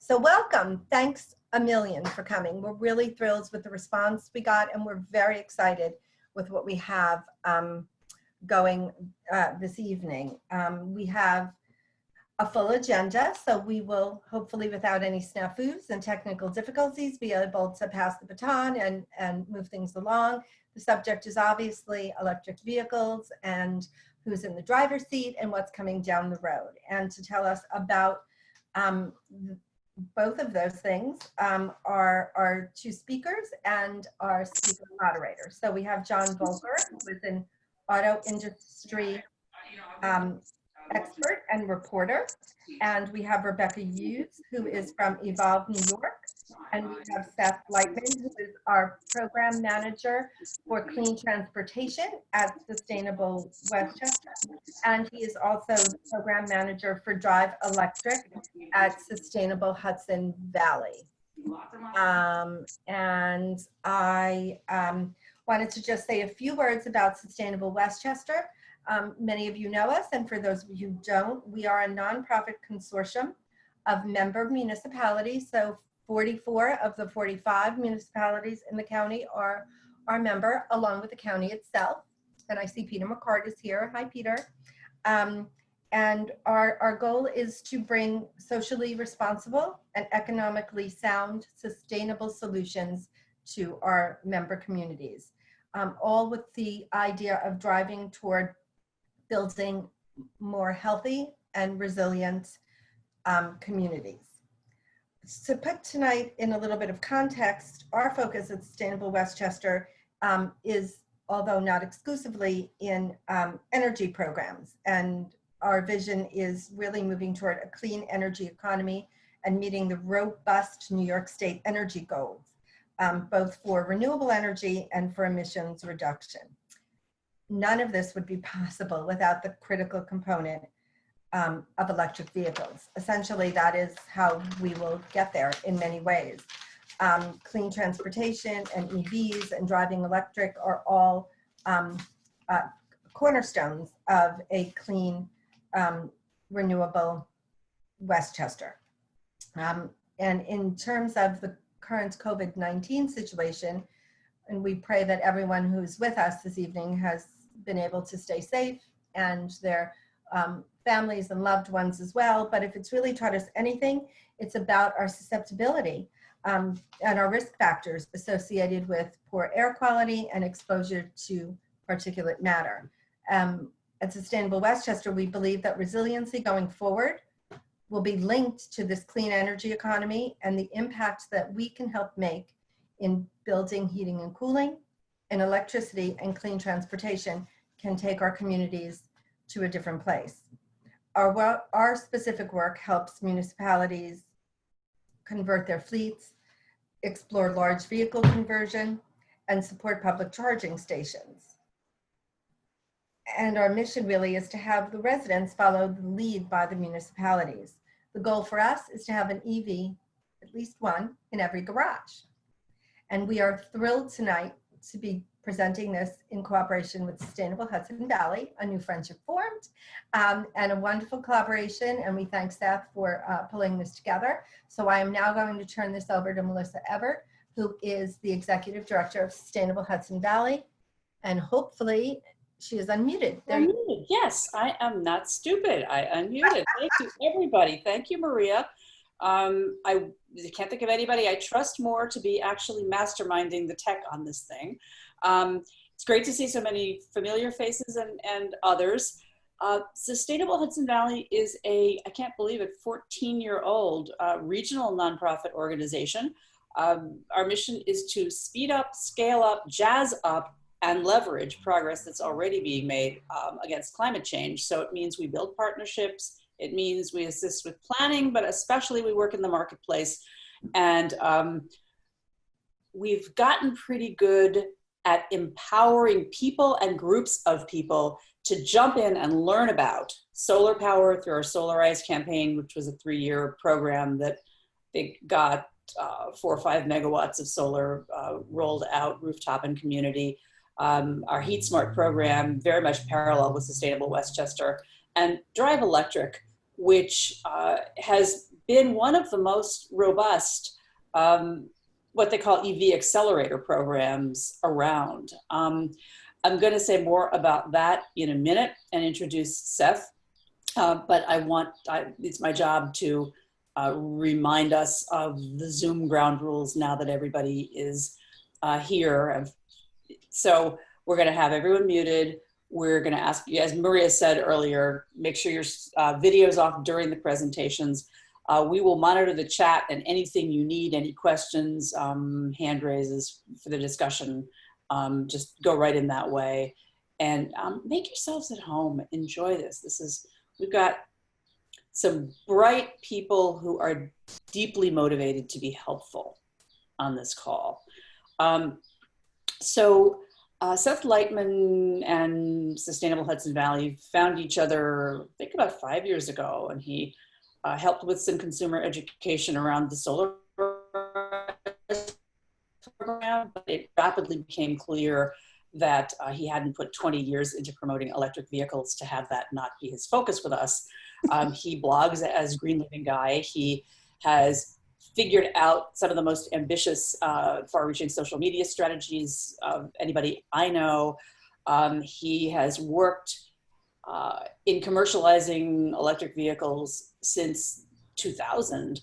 So welcome. Thanks a million for coming. We're really thrilled with the response we got, and we're very excited with what we have going this evening. We have a full agenda, so we will hopefully, without any snafus and technical difficulties, be able to pass the baton and move things along. The subject is obviously electric vehicles and who's in the driver's seat and what's coming down the road. And to tell us about both of those things are our two speakers and our speaker moderator. So we have John Volker, who is an auto industry expert and reporter. And we have Rebecca Hughes, who is from Evolve, New York. And we have Seth Lightman, who is our program manager for clean transportation at Sustainable Westchester. And he is also the program manager for Drive Electric at Sustainable Hudson Valley. And I wanted to just say a few words about Sustainable Westchester. Many of you know us, and for those of you who don't, we are a nonprofit consortium of member municipalities. So 44 of the 45 municipalities in the county are our member, along with the county itself. And I see Peter McCart is here. Hi, Peter. And our goal is to bring socially responsible and economically sound, sustainable solutions to our member communities, all with the idea of driving toward building more healthy and resilient communities. To put tonight in a little bit of context, our focus at Sustainable Westchester is, although not exclusively, in energy programs. And our vision is really moving toward a clean energy economy and meeting the robust New York State energy goals, both for renewable energy and for emissions reduction. None of this would be possible without the critical component of electric vehicles. Essentially, that is how we will get there in many ways. Clean transportation and EVs and driving electric are all cornerstones of a clean, renewable Westchester. And in terms of the current COVID-19 situation, and we pray that everyone who's with us this evening has been able to stay safe and their families and loved ones as well. But if it's really taught us anything, it's about our susceptibility and our risk factors associated with poor air quality and exposure to particulate matter. At Sustainable Westchester, we believe that resiliency going forward will be linked to this clean energy economy and the impact that we can help make in building heating and cooling, and electricity and clean transportation can take our communities to a different place. Our specific work helps municipalities convert their fleets, explore large vehicle conversion, and support public charging stations. And our mission really is to have the residents follow the lead by the municipalities. The goal for us is to have an EV, at least one, in every garage. And we are thrilled tonight to be presenting this in cooperation with Sustainable Hudson Valley, a new friendship formed, and a wonderful collaboration. And we thank Seth for pulling this together. So I am now going to turn this over to Melissa Everett, who is the Executive Director of Sustainable Hudson Valley. And hopefully she is unmuted. Unmuted. Yes, I am not stupid. I unmuted. Thank you, everybody. Thank you, Maria. I can't think of anybody I trust more to be actually masterminding the tech on this thing. It's great to see so many familiar faces and others. Sustainable Hudson Valley is I can't believe it, 14-year-old regional nonprofit organization. Our mission is to speed up, scale up, jazz up, and leverage progress that's already being made against climate change. So it means we build partnerships. It means we assist with planning, but especially we work in the marketplace. And we've gotten pretty good at empowering people and groups of people to jump in and learn about solar power through our Solarize campaign, which was a 3-year program that they got 4 or 5 megawatts of solar rolled out, rooftop and community. Our Heat Smart program, very much parallel with Sustainable Westchester, and Drive Electric, which has been one of the most robust, what they call EV accelerator programs around. I'm going to say more about that in a minute and introduce Seth, but it's my job to remind us of the Zoom ground rules now that everybody is here. So we're going to have everyone muted. We're going to ask you, as Maria said earlier, make sure your video's off during the presentations. We will monitor the chat, and anything you need, any questions, hand raises for the discussion, just go right in that way. And make yourselves at home. Enjoy this. We've got some bright people who are deeply motivated to be helpful on this call. Seth Lightman and Sustainable Hudson Valley found each other, I think about 5 years ago, and he helped with some consumer education around the solar program, but it rapidly became clear that he hadn't put 20 years into promoting electric vehicles to have that not be his focus with us. He blogs as Green Living Guy. He has figured out some of the most ambitious, far-reaching social media strategies of anybody I know. He has worked in commercializing electric vehicles since 2000.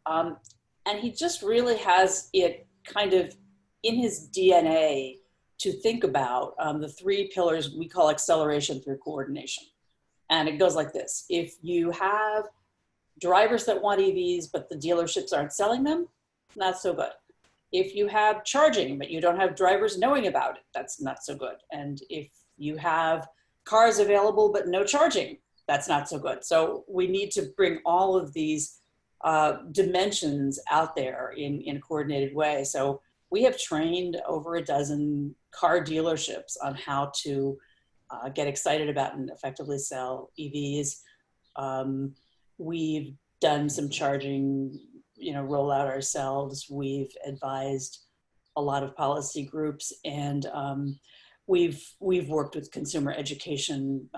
And he just really has it kind of in his DNA to think about the three pillars we call acceleration through coordination. And it goes like this. If you have drivers that want EVs, but the dealerships aren't selling them, not so good. If you have charging, but you don't have drivers knowing about it, that's not so good. And if you have cars available, but no charging, that's not so good. So we need to bring all of these dimensions out there in a coordinated way. So we have trained over a dozen car dealerships on how to get excited about and effectively sell EVs. We've done some charging, rollout ourselves. We've advised a lot of policy groups, and we've worked with consumer education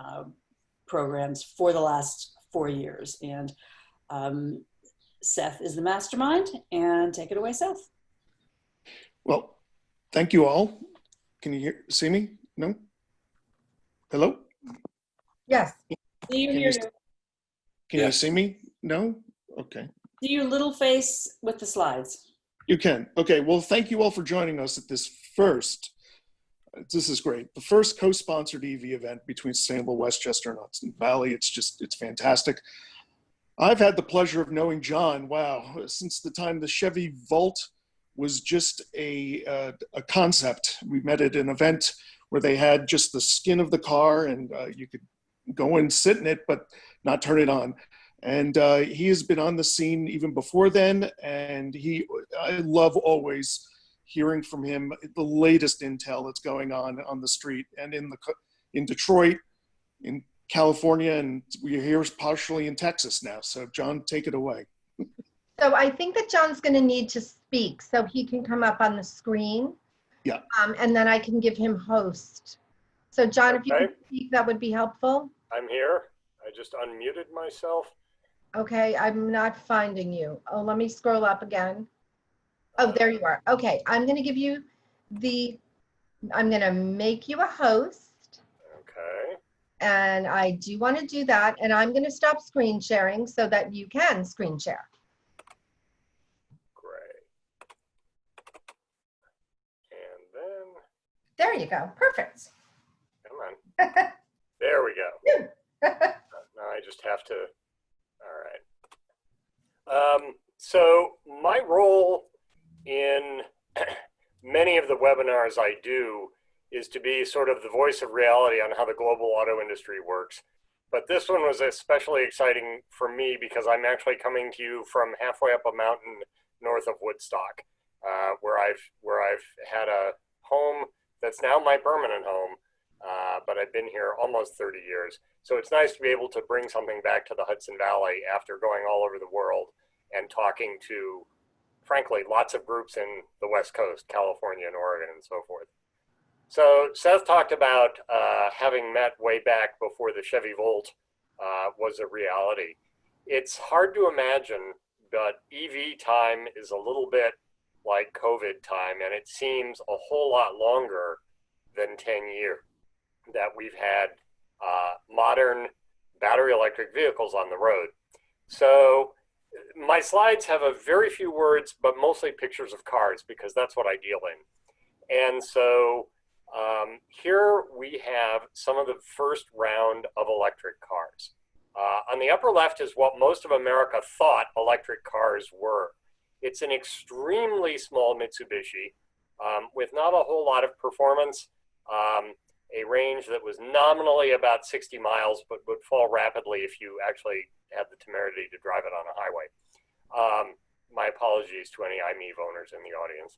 programs for the last 4 years. And Seth is the mastermind, and take it away, Seth. Well, thank you all. Can you see me? No? Hello? Yes. See you here. Can you see me? No? Okay. See your little face with the slides. You can. Okay. Well, thank you all for joining us at this is great. The first co-sponsored EV event between Sustainable Westchester and Hudson Valley. It's fantastic. I've had the pleasure of knowing John, wow, since the time the Chevy Volt was just a concept. We met at an event where they had just the skin of the car, and you could go and sit in it, but not turn it on. And he has been on the scene even before then, and I love always hearing from him the latest intel that's going on the street and in Detroit, in California, and we're here partially in Texas now. So John, take it away. So I think that John's going to need to speak so he can come up on the screen. Yeah. And then I can give him host. So John, if you Okay. could speak, that would be helpful. I'm here. I just unmuted myself. Okay, I'm not finding you. Oh, let me scroll up again. Oh, there you are. Okay, I'm going to give you I'm going to make you a host. Okay. And I do want to do that. And I'm going to stop screen sharing so that you can screen share. Great. And then, There you go. Perfect. come on. There we go. Now I just have to, all right. So my role in many of the webinars I do is to be sort of the voice of reality on how the global auto industry works. But this one was especially exciting for me because I'm actually coming to you from halfway up a mountain north of Woodstock, where I've had a home that's now my permanent home, but I've been here almost 30 years. So it's nice to be able to bring something back to the Hudson Valley after going all over the world and talking to, frankly, lots of groups in the West Coast, California and Oregon and so forth. So Seth talked about having met way back before the Chevy Volt was a reality. It's hard to imagine but EV time is a little bit like COVID time, and it seems a whole lot longer than 10 years that we've had modern battery electric vehicles on the road. So my slides have a very few words, but mostly pictures of cars because that's what I deal in. And so here we have some of the first round of electric cars. On the upper left is what most of America thought electric cars were. It's an extremely small Mitsubishi with not a whole lot of performance, a range that was nominally about 60 miles, but would fall rapidly if you actually had the temerity to drive it on a highway. My apologies to any iMeave owners in the audience.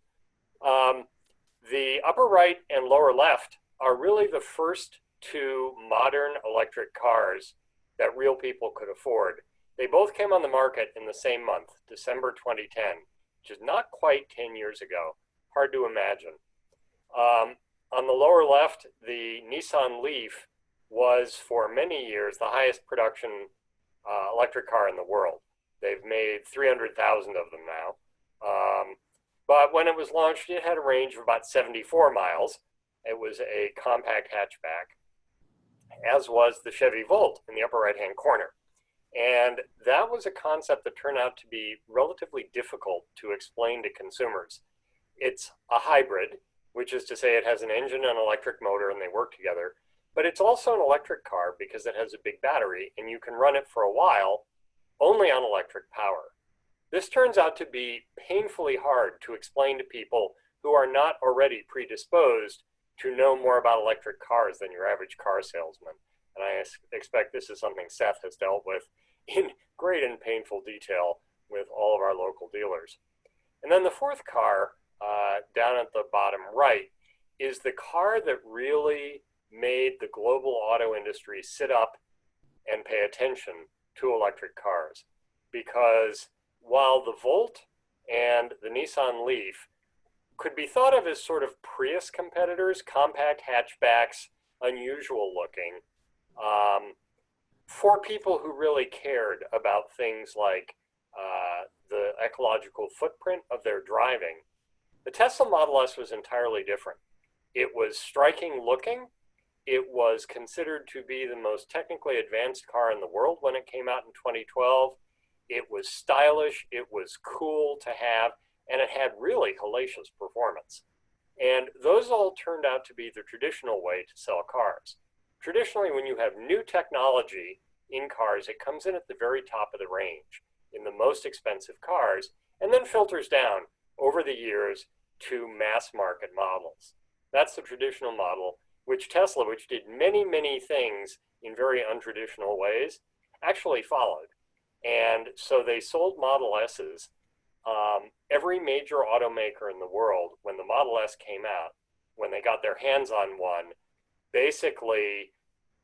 The upper right and lower left are really the first two modern electric cars that real people could afford. They both came on the market in the same month, December 2010, which is not quite 10 years ago. Hard to imagine. On the lower left, the Nissan Leaf was for many years the highest production electric car in the world. They've made 300,000 of them now. But when it was launched, it had a range of about 74 miles. It was a compact hatchback, as was the Chevy Volt in the upper right-hand corner. And that was a concept that turned out to be relatively difficult to explain to consumers. It's a hybrid, which is to say it has an engine and electric motor and they work together, but it's also an electric car because it has a big battery and you can run it for a while only on electric power. This turns out to be painfully hard to explain to people who are not already predisposed to know more about electric cars than your average car salesman. And I expect this is something Seth has dealt with in great and painful detail with all of our local dealers. And then the fourth car, down at the bottom right, is the car that really made the global auto industry sit up and pay attention to electric cars. Because while the Volt and the Nissan Leaf could be thought of as sort of Prius competitors, compact hatchbacks, unusual looking, for people who really cared about things like the ecological footprint of their driving, the Tesla Model S was entirely different. It was striking looking. It was considered to be the most technically advanced car in the world when it came out in 2012. It was stylish, it was cool to have, and it had really hellacious performance. And those all turned out to be the traditional way to sell cars. Traditionally, when you have new technology in cars, it comes in at the very top of the range in the most expensive cars, and then filters down over the years to mass market models. That's the traditional model, which Tesla, which did many, many things in very untraditional ways, actually followed. And so they sold Model S's. Every major automaker in the world, when the Model S came out, when they got their hands on one, basically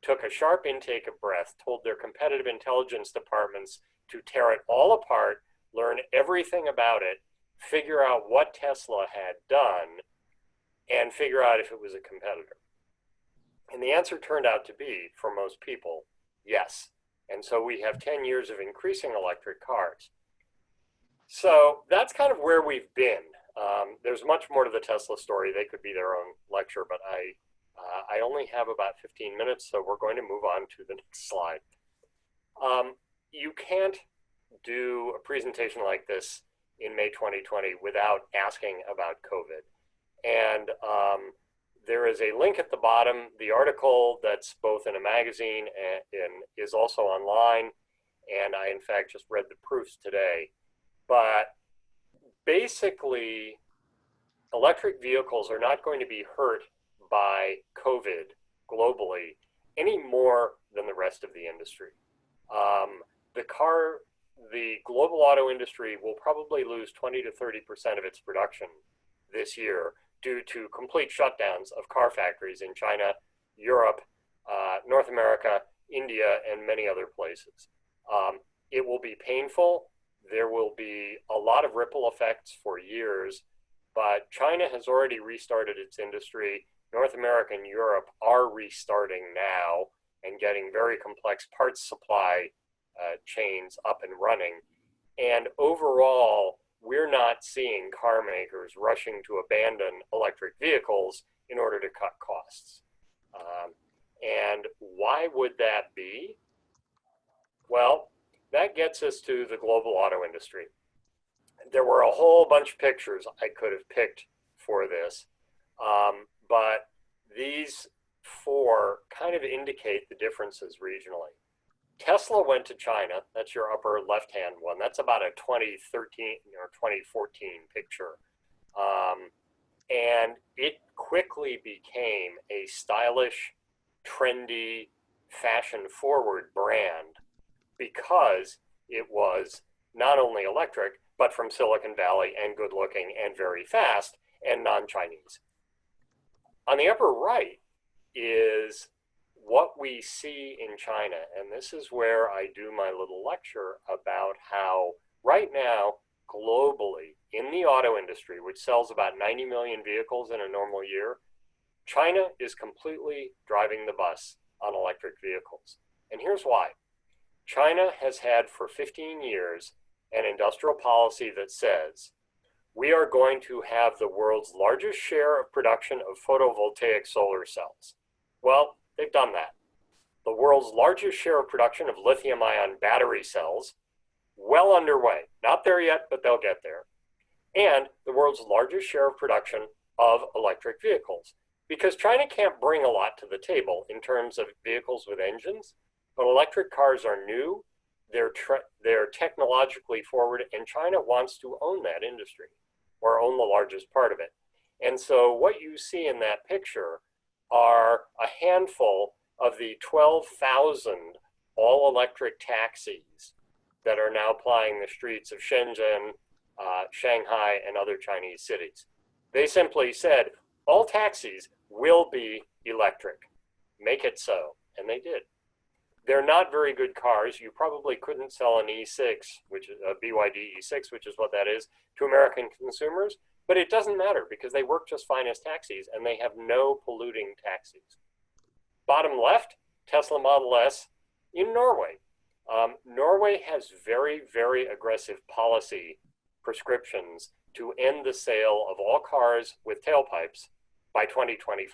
took a sharp intake of breath, told their competitive intelligence departments to tear it all apart, learn everything about it, figure out what Tesla had done, and figure out if it was a competitor. And the answer turned out to be, for most people, yes. And so we have 10 years of increasing electric cars. So that's kind of where we've been. There's much more to the Tesla story. They could be their own lecture, but I only have about 15 minutes, so we're going to move on to the next slide. You can't do a presentation like this in May 2020 without asking about COVID. And there is a link at the bottom. The article that's both in a magazine and is also online. And I, in fact, just read the proofs today. But basically, electric vehicles are not going to be hurt by COVID globally any more than the rest of the industry. The global auto industry will probably lose 20 to 30% of its production this year due to complete shutdowns of car factories in China, Europe, North America, India, and many other places. It will be painful. There will be a lot of ripple effects for years, but China has already restarted its industry. North America and Europe are restarting now and getting very complex parts supply chains up and running. And overall, we're not seeing car makers rushing to abandon electric vehicles in order to cut costs. And why would that be? Well, that gets us to the global auto industry. There were a whole bunch of pictures I could have picked for this, but these four kind of indicate the differences regionally. Tesla went to China. That's your upper left-hand one. That's about a 2013 or 2014 picture. And it quickly became a stylish, trendy, fashion-forward brand because it was not only electric, but from Silicon Valley and good-looking and very fast and non-Chinese. On the upper right is what we see in China, and this is where I do my little lecture about how right now, globally, in the auto industry, which sells about 90 million vehicles in a normal year, China is completely driving the bus on electric vehicles. And here's why. China has had for 15 years an industrial policy that says, we are going to have the world's largest share of production of photovoltaic solar cells. Well, they've done that. The world's largest share of production of lithium-ion battery cells, well underway. Not there yet, but they'll get there. And the world's largest share of production of electric vehicles. Because China can't bring a lot to the table in terms of vehicles with engines, but electric cars are new, they're technologically forward, and China wants to own that industry, or own the largest part of it. And so what you see in that picture are a handful of the 12,000 all-electric taxis that are now plying the streets of Shenzhen, Shanghai, and other Chinese cities. They simply said, all taxis will be electric. Make it so. And they did. They're not very good cars. You probably couldn't sell an E6, which is a BYD E6, which is what that is, to American consumers. But it doesn't matter because they work just fine as taxis and they have no polluting taxis. Bottom left, Tesla Model S in Norway. Norway has very, very aggressive policy prescriptions to end the sale of all cars with tailpipes by 2025,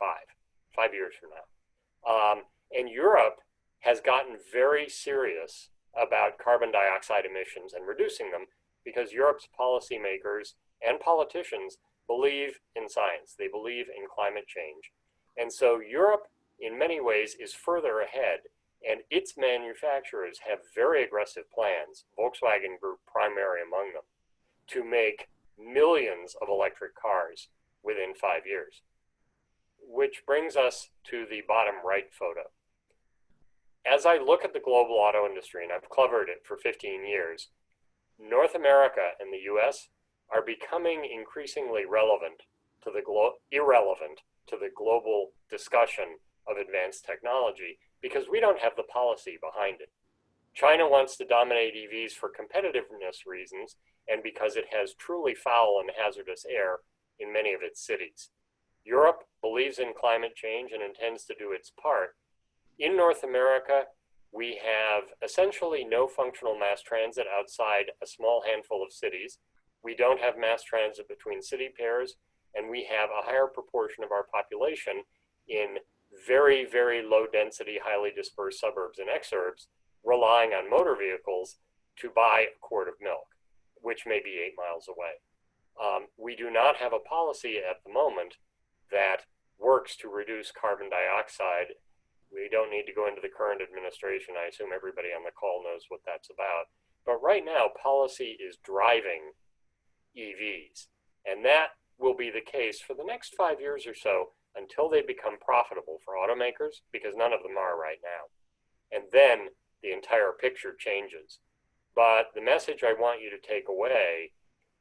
5 years from now. And Europe has gotten very serious about carbon dioxide emissions and reducing them because Europe's policymakers and politicians believe in science. They believe in climate change. And so Europe, in many ways, is further ahead, and its manufacturers have very aggressive plans, Volkswagen Group primary among them, to make millions of electric cars within 5 years. Which brings us to the bottom right photo. As I look at the global auto industry, and I've covered it for 15 years, North America and the US are becoming increasingly irrelevant to the global discussion of advanced technology because we don't have the policy behind it. China wants to dominate EVs for competitiveness reasons and because it has truly foul and hazardous air in many of its cities. Europe believes in climate change and intends to do its part. In North America, we have essentially no functional mass transit outside a small handful of cities. We don't have mass transit between city pairs, and we have a higher proportion of our population in very, very low density, highly dispersed suburbs and exurbs, relying on motor vehicles to buy a quart of milk, which may be 8 miles away. We do not have a policy at the moment that works to reduce carbon dioxide. We don't need to go into the current administration. I assume everybody on the call knows what that's about. But right now, policy is driving EVs. And that will be the case for the next 5 years or so until they become profitable for automakers, because none of them are right now. And then the entire picture changes. But the message I want you to take away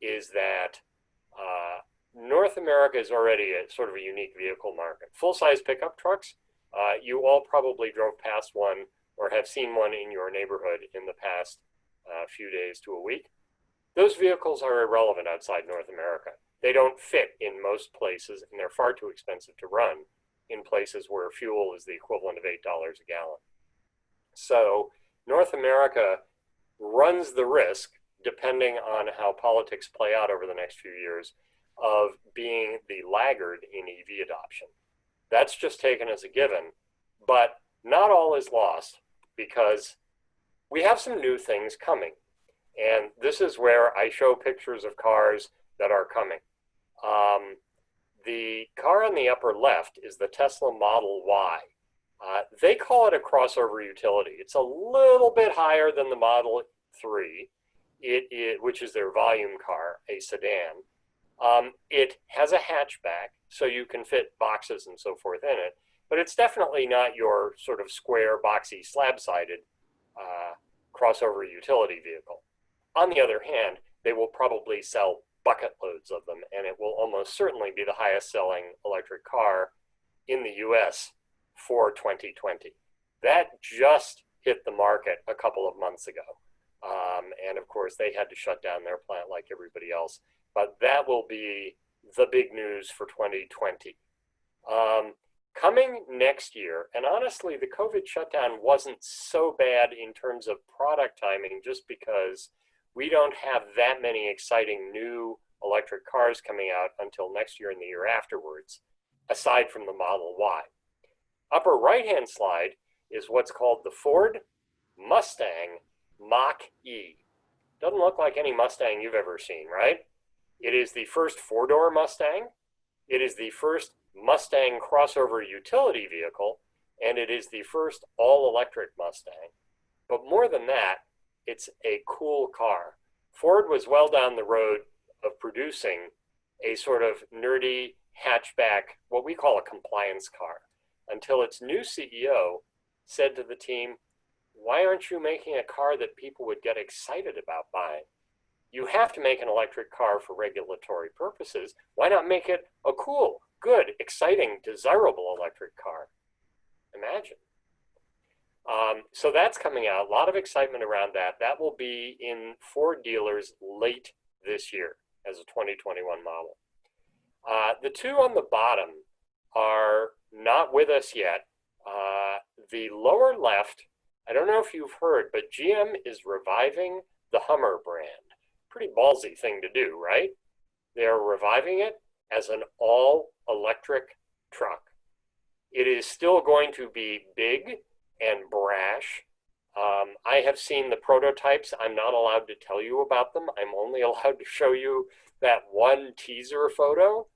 is that North America is already a sort of a unique vehicle market. Full-size pickup trucks, you all probably drove past one or have seen one in your neighborhood in the past few days to a week. Those vehicles are irrelevant outside North America. They don't fit in most places, and they're far too expensive to run in places where fuel is the equivalent of $8 a gallon. So North America runs the risk, depending on how politics play out over the next few years, of being the laggard in EV adoption. That's just taken as a given, but not all is lost, because we have some new things coming. And this is where I show pictures of cars that are coming. The car on the upper left is the Tesla Model Y. They call it a crossover utility. It's a little bit higher than the Model 3, which is their volume car, a sedan. It has a hatchback, so you can fit boxes and so forth in it, but it's definitely not your sort of square, boxy, slab-sided crossover utility vehicle. On the other hand, they will probably sell bucket loads of them, and it will almost certainly be the highest selling electric car in the US for 2020. That just hit the market a couple of months ago. And of course, they had to shut down their plant like everybody else. But that will be the big news for 2020. Coming next year, and honestly, the COVID shutdown wasn't so bad in terms of product timing, just because we don't have that many exciting new electric cars coming out until next year and the year afterwards, aside from the Model Y. Upper right-hand slide is what's called the Ford Mustang Mach-E. Doesn't look like any Mustang you've ever seen, right? It is the first four-door Mustang. It is the first Mustang crossover utility vehicle, and it is the first all-electric Mustang. But more than that, it's a cool car. Ford was well down the road of producing a sort of nerdy hatchback, what we call a compliance car, until its new CEO said to the team, "Why aren't you making a car that people would get excited about buying? You have to make an electric car for regulatory purposes. Why not make it a cool, good, exciting, desirable electric car?" Imagine. So that's coming out. A lot of excitement around that. That will be in Ford dealers late this year as a 2021 model. The two on the bottom are not with us yet. The lower left, I don't know if you've heard, but GM is reviving the Hummer brand. Pretty ballsy thing to do, right? They're reviving it as an all-electric truck. It is still going to be big and brash. I have seen the prototypes. I'm not allowed to tell you about them. I'm only allowed to show you that one teaser photo,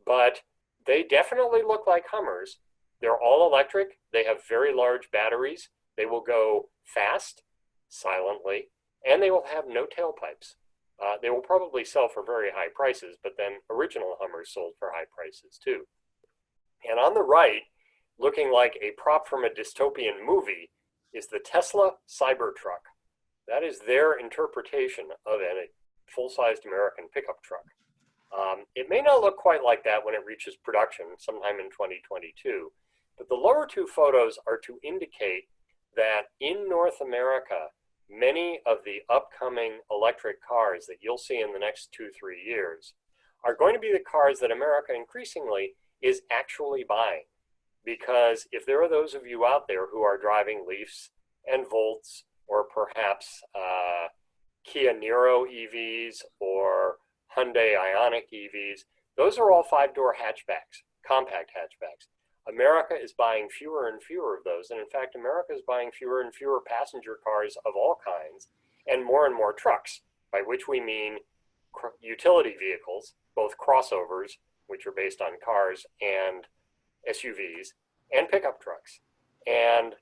but they definitely look like Hummers. They're all electric. They have very large batteries. They will go fast, silently, and they will have no tailpipes. They will probably sell for very high prices, but then original Hummers sold for high prices too. And on the right, looking like a prop from a dystopian movie, is the Tesla Cybertruck. That is their interpretation of a full-sized American pickup truck. It may not look quite like that when it reaches production sometime in 2022, but the lower two photos are to indicate that in North America, many of the upcoming electric cars that you'll see in the next 2-3 years are going to be the cars that America increasingly is actually buying. Because if there are those of you out there who are driving Leafs and Volts, or perhaps Kia Niro EVs or Hyundai Ioniq EVs, those are all 5-door hatchbacks, compact hatchbacks. America is buying fewer and fewer of those. And in fact, America is buying fewer and fewer passenger cars of all kinds and more trucks, by which we mean utility vehicles, both crossovers, which are based on cars, and SUVs, and pickup trucks. And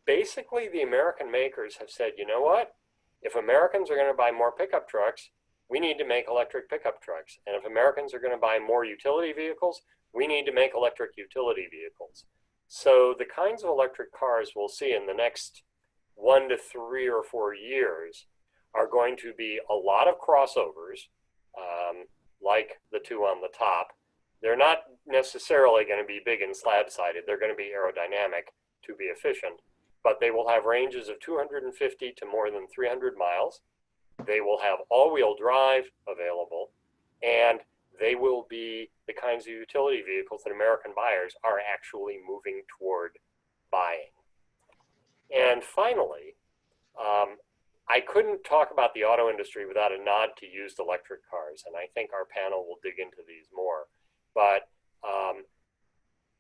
basically the American makers have said, you know what? If Americans are going to buy more pickup trucks, we need to make electric pickup trucks. And if Americans are going to buy more utility vehicles, we need to make electric utility vehicles. So the kinds of electric cars we'll see in the next 1 to 3 or 4 years are going to be a lot of crossovers, like the two on the top. They're not necessarily going to be big and slab-sided. They're going to be aerodynamic to be efficient, but they will have ranges of 250 to more than 300 miles. They will have all-wheel drive available, and they will be the kinds of utility vehicles that American buyers are actually moving toward buying. And finally, I couldn't talk about the auto industry without a nod to used electric cars, and I think our panel will dig into these more. But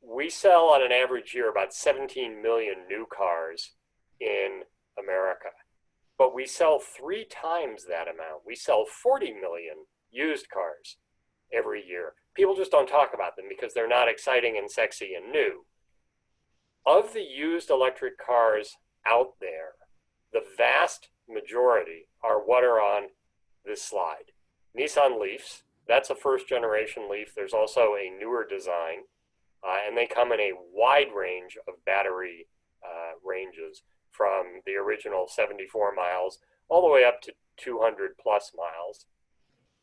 we sell on an average year about 17 million new cars in America, but we sell 3 times that amount. We sell 40 million used cars every year. People just don't talk about them because they're not exciting and sexy and new. Of the used electric cars out there, the vast majority are what are on this slide. Nissan Leafs, that's a first generation Leaf. There's also a newer design, and they come in a wide range of battery ranges, from the original 74 miles all the way up to 200 plus miles.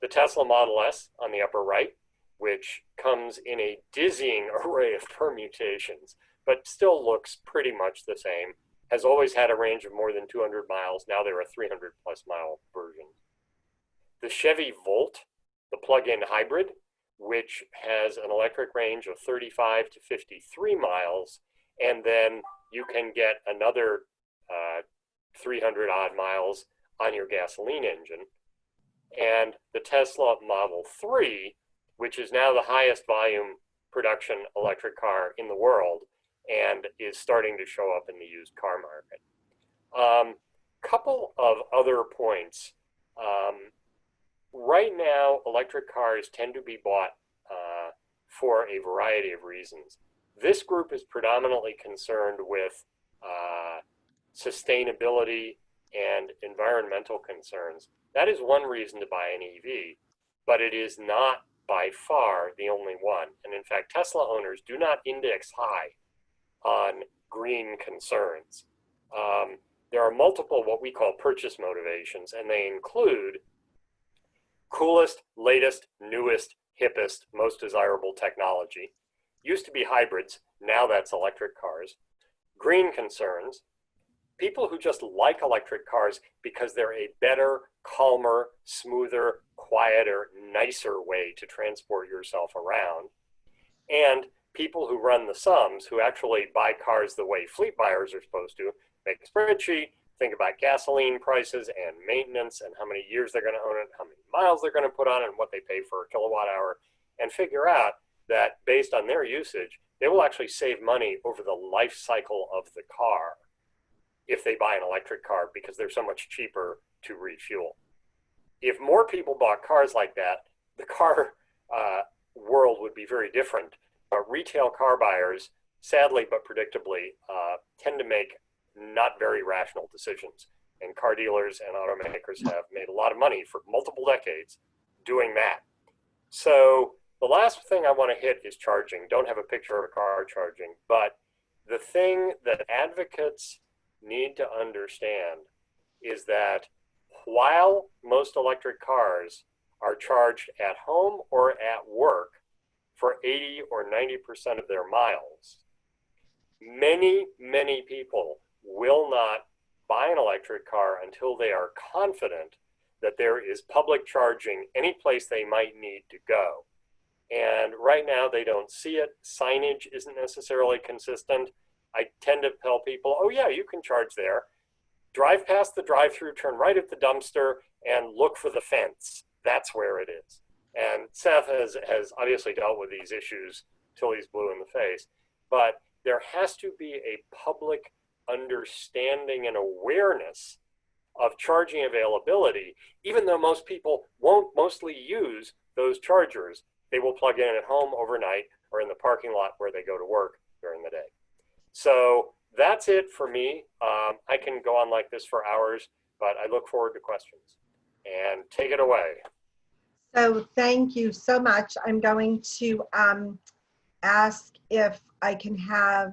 The Tesla Model S on the upper right, which comes in a dizzying array of permutations, but still looks pretty much the same, has always had a range of more than 200 miles. Now there are 300 plus mile versions. The Chevy Volt, the plug-in hybrid, which has an electric range of 35 to 53 miles, and then you can get another 300 odd miles on your gasoline engine. And the Tesla Model 3, which is now the highest volume production electric car in the world and is starting to show up in the used car market. Couple of other points. Right now, electric cars tend to be bought for a variety of reasons. This group is predominantly concerned with sustainability and environmental concerns. That is one reason to buy an EV, but it is not by far the only one. And in fact, Tesla owners do not index high on green concerns. There are multiple what we call purchase motivations, and they include coolest, latest, newest, hippest, most desirable technology. Used to be hybrids, now that's electric cars. Green concerns, people who just like electric cars because they're a better, calmer, smoother, quieter, nicer way to transport yourself around. And people who run the sums, who actually buy cars the way fleet buyers are supposed to, make a spreadsheet, think about gasoline prices and maintenance and how many years they're going to own it, how many miles they're going to put on it, and what they pay for a kilowatt hour, and figure out that based on their usage, they will actually save money over the life cycle of the car if they buy an electric car because they're so much cheaper to refuel. If more people bought cars like that, the car world would be very different. But retail car buyers, sadly but predictably, tend to make not very rational decisions. And car dealers and automakers have made a lot of money for multiple decades doing that. So the last thing I want to hit is charging. Don't have a picture of a car charging, but the thing that advocates need to understand is that while most electric cars are charged at home or at work for 80 or 90% of their miles, many, many people will not buy an electric car until they are confident that there is public charging any place they might need to go. And right now they don't see it. Signage isn't necessarily consistent. I tend to tell people, oh yeah, you can charge there. Drive past the drive-through, turn right at the dumpster, and look for the fence. That's where it is. And Seth has obviously dealt with these issues till he's blue in the face. But there has to be a public understanding and awareness of charging availability, even though most people won't mostly use those chargers. They will plug in at home overnight or in the parking lot where they go to work during the day. So that's it for me. I can go on like this for hours, but I look forward to questions. And take it away. So thank you so much. I'm going to ask if I can have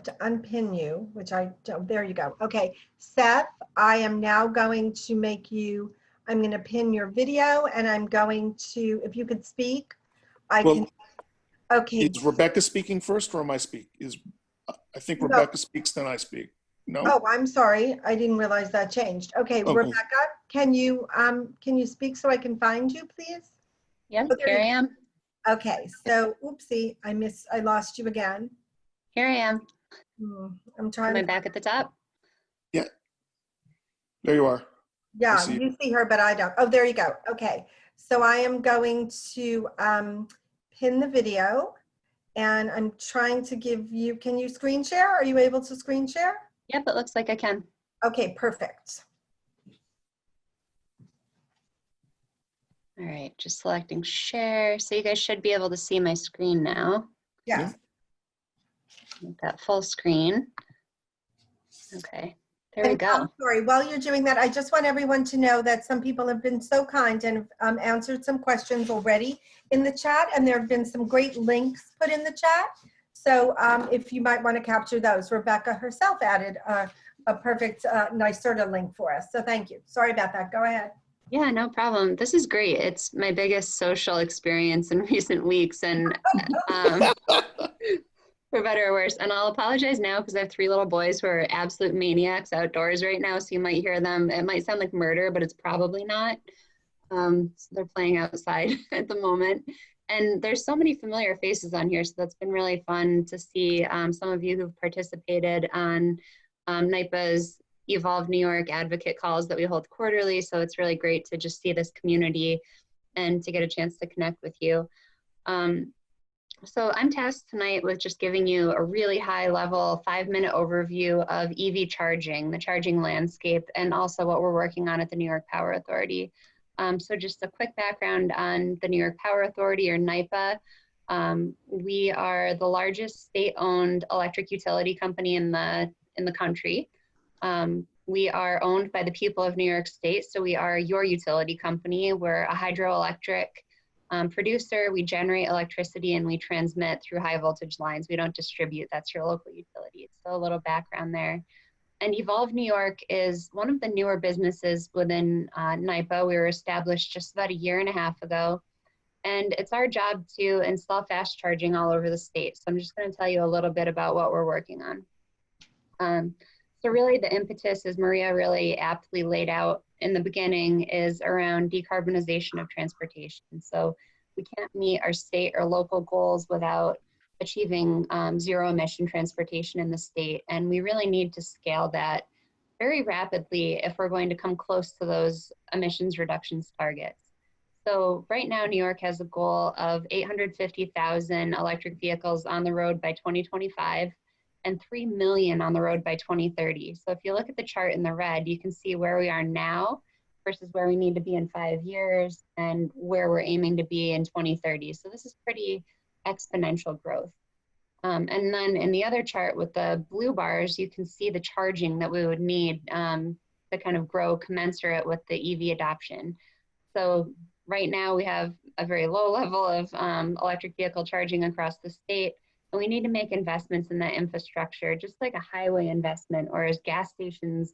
to unpin you, which I don't. There you go. Okay, Seth, I am now going to make you, I'm going to pin your video, and I'm going to, if you could speak, I can. Okay. Is Rebecca speaking first, or am I speak? I think Rebecca speaks, then I speak. No? Oh, I'm sorry. I didn't realize that changed. Okay, Rebecca, can you speak so I can find you, please? Yep, Oh, here I am. Okay, so oopsie, I lost you again. Here I am. I'm trying. Am I back at the top? Yeah. There you are. Yeah, see you see her, but I don't. Oh, there you go. Okay. So I am going to pin the video, and I'm trying to give you, can you screen share? Are you able to screen share? Yep, it looks like I can. Okay, perfect. All right, just selecting share. So you guys should be able to see my screen now. Yes. Make that full screen. Okay, there we And go. I'm sorry, while you're doing that, I just want everyone to know that some people have been so kind and answered some questions already in the chat, and there have been some great links put in the chat. So if you might want to capture those, Rebecca herself added a perfect NYSERDA link for us. So thank you. Sorry about that. Go ahead. Yeah, no problem. This is great. It's my biggest social experience in recent weeks, and for better or worse. And I'll apologize now because I have 3 little boys who are absolute maniacs outdoors right now. So you might hear them. It might sound like murder, but it's probably not. So they're playing outside at the moment. And there's so many familiar faces on here. So that's been really fun to see some of you who've participated on NYPA's Evolve New York advocate calls that we hold quarterly. So it's really great to just see this community and to get a chance to connect with you. So I'm tasked tonight with just giving you a really high level 5-minute overview of EV charging, the charging landscape, and also what we're working on at the New York Power Authority. So just a quick background on the New York Power Authority, or NYPA. We are the largest state-owned electric utility company in the country. We are owned by the people of New York State, so we are your utility company. We're a hydroelectric producer. We generate electricity and we transmit through high voltage lines. We don't distribute. That's your local utility. So a little background there. And Evolve New York is one of the newer businesses within NYPA. We were established just about 1.5 years ago. And it's our job to install fast charging all over the state. So I'm just going to tell you a little bit about what we're working on. So really the impetus, as Maria really aptly laid out in the beginning, is around decarbonization of transportation. So we can't meet our state or local goals without achieving zero emission transportation in the state. And we really need to scale that very rapidly if we're going to come close to those emissions reductions targets. So right now, New York has a goal of 850,000 electric vehicles on the road by 2025. And 3 million on the road by 2030. So if you look at the chart in the red, you can see where we are now versus where we need to be in 5 years and where we're aiming to be in 2030. So this is pretty exponential growth. And then in the other chart with the blue bars, you can see the charging that we would need to kind of grow commensurate with the EV adoption. So right now we have a very low level of electric vehicle charging across the state. And we need to make investments in that infrastructure, just like a highway investment, or as gas stations,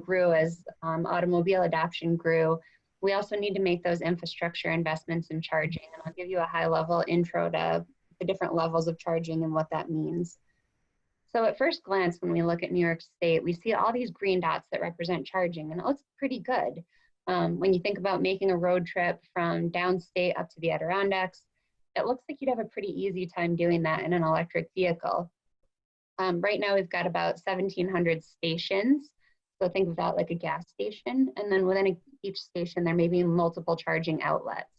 grew, as automobile adoption grew. We also need to make those infrastructure investments in charging. And I'll give you a high-level intro to the different levels of charging and what that means. So at first glance, when we look at New York State, we see all these green dots that represent charging, and it looks pretty good. When you think about making a road trip from downstate up to the Adirondacks, it looks like you'd have a pretty easy time doing that in an electric vehicle. Right now, we've got about 1,700 stations. So think of that like a gas station. And then within each station, there may be multiple charging outlets.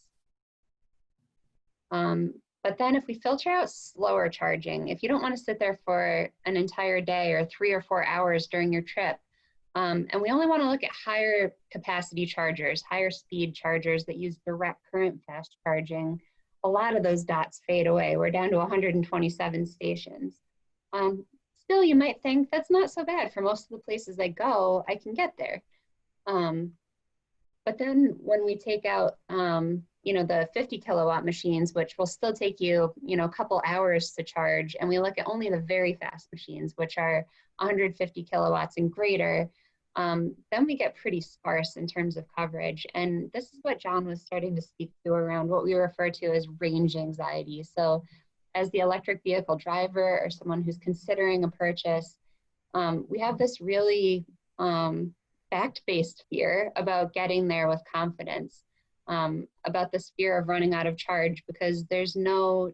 But then if we filter out slower charging, if you don't want to sit there for an entire day or 3 or 4 hours during your trip, and we only want to look at higher capacity chargers, higher speed chargers that use direct current fast charging, a lot of those dots fade away. We're down to 127 stations. Still, you might think that's not so bad. For most of the places I go, I can get there. But then when we take out, the 50 kilowatt machines, which will still take you, a couple hours to charge, and we look at only the very fast machines, which are 150 kilowatts and greater, then we get pretty sparse in terms of coverage. And this is what John was starting to speak to around what we refer to as range anxiety. So as the electric vehicle driver or someone who's considering a purchase, we have this really fact-based fear about getting there with confidence, about this fear of running out of charge because there's no,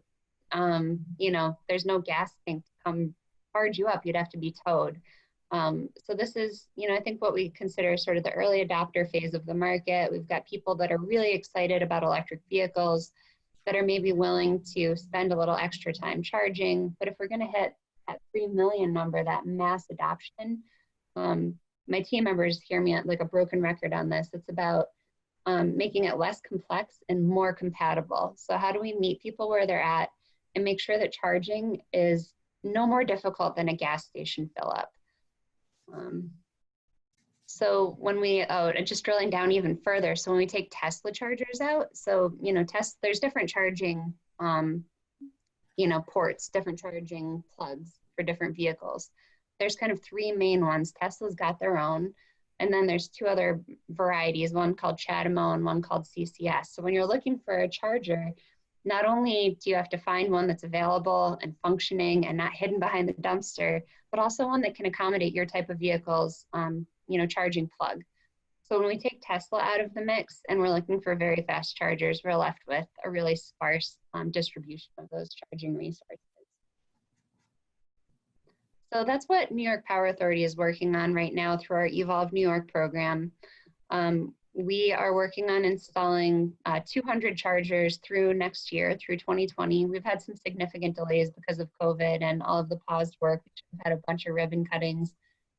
there's no gas tank to come charge you up. You'd have to be towed. So this is, I think what we consider sort of the early adopter phase of the market. We've got people that are really excited about electric vehicles that are maybe willing to spend a little extra time charging. But if we're going to hit that 3 million number, that mass adoption, my team members hear me like a broken record on this. It's about making it less complex and more compatible. So how do we meet people where they're at and make sure that charging is no more difficult than a gas station fill up? So when we, just drilling down even further, so when we take Tesla chargers out, so, there's different charging, ports, different charging plugs for different vehicles. There's kind of 3 main ones. Tesla's got their own. And then there's 2 other varieties, one called CHAdeMO and one called CCS. So when you're looking for a charger, not only do you have to find one that's available and functioning and not hidden behind the dumpster, but also one that can accommodate your type of vehicle's, charging plug. So when we take Tesla out of the mix and we're looking for very fast chargers, we're left with a really sparse distribution of those charging resources. So that's what New York Power Authority is working on right now through our Evolve New York program. We are working on installing 200 chargers through next year, through 2020. We've had some significant delays because of COVID and all of the paused work. We've had a bunch of ribbon cuttings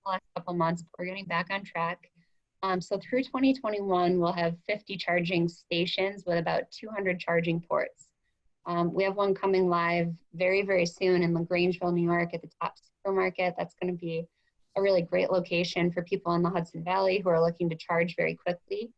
the last couple months, but we're getting back on track. So through 2021, we'll have 50 charging stations with about 200 charging ports. We have one coming live very, very soon in LaGrangeville, New York at the Top Supermarket. That's going to be a really great location for people in the Hudson Valley who are looking to charge very quickly.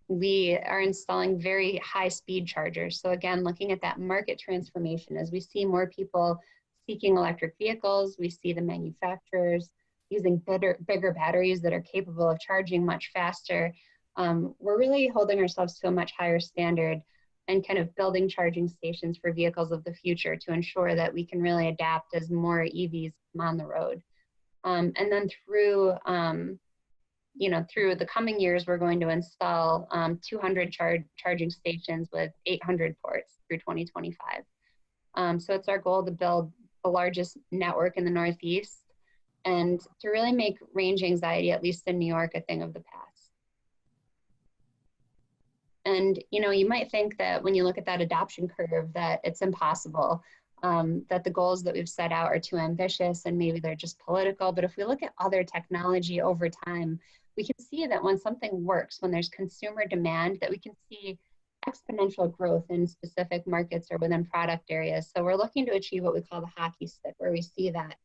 We are installing very high speed chargers. So again, looking at that market transformation, as we see more people seeking electric vehicles, we see the manufacturers using bigger batteries that are capable of charging much faster. We're really holding ourselves to a much higher standard and kind of building charging stations for vehicles of the future to ensure that we can really adapt as more EVs come on the road. And then through, through the coming years, we're going to install 200 charging stations with 800 ports through 2025. So it's our goal to build the largest network in the Northeast and to really make range anxiety, at least in New York, a thing of the past. And, you might think that when you look at that adoption curve that it's impossible, that the goals that we've set out are too ambitious and maybe they're just political. But if we look at other technology over time, we can see that when something works, when there's consumer demand, that we can see exponential growth in specific markets or within product areas. So we're looking to achieve what we call the hockey stick, where we see that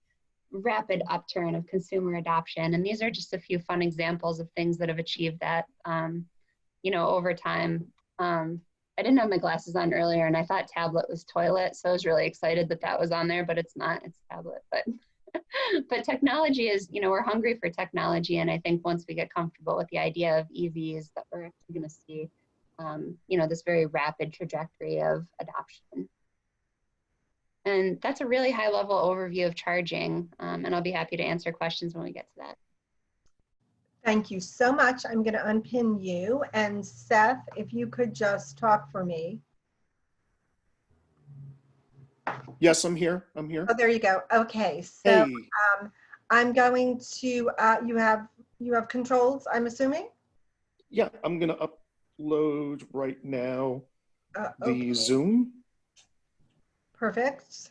rapid upturn of consumer adoption. And these are just a few fun examples of things that have achieved that, over time. I didn't have my glasses on earlier and I thought tablet was toilet. So I was really excited that that was on there, but it's not, it's tablet. But technology is, we're hungry for technology. And I think once we get comfortable with the idea of EVs, that we're actually going to see, this very rapid trajectory of adoption. And that's a really high level overview of charging. And I'll be happy to answer questions when we get to that. Thank you so much. I'm going to unpin you. And Seth, if you could just talk for me. Yes, I'm here. I'm here. Oh, there you go. Okay. So Hey. I'm going to, you have controls, I'm assuming? Yeah, I'm going to upload right now the Okay. Zoom. Perfect.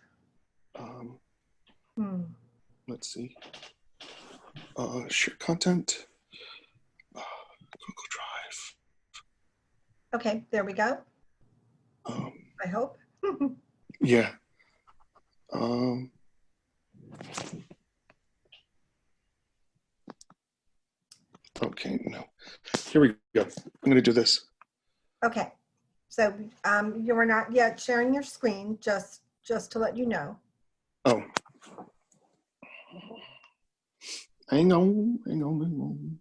Let's see. Share content. Google Drive. Okay, there we go. I hope. Yeah. Okay, no. Here we go. I'm going to do this. Okay. So you are not yet sharing your screen, just to let you know. Oh. Hang on.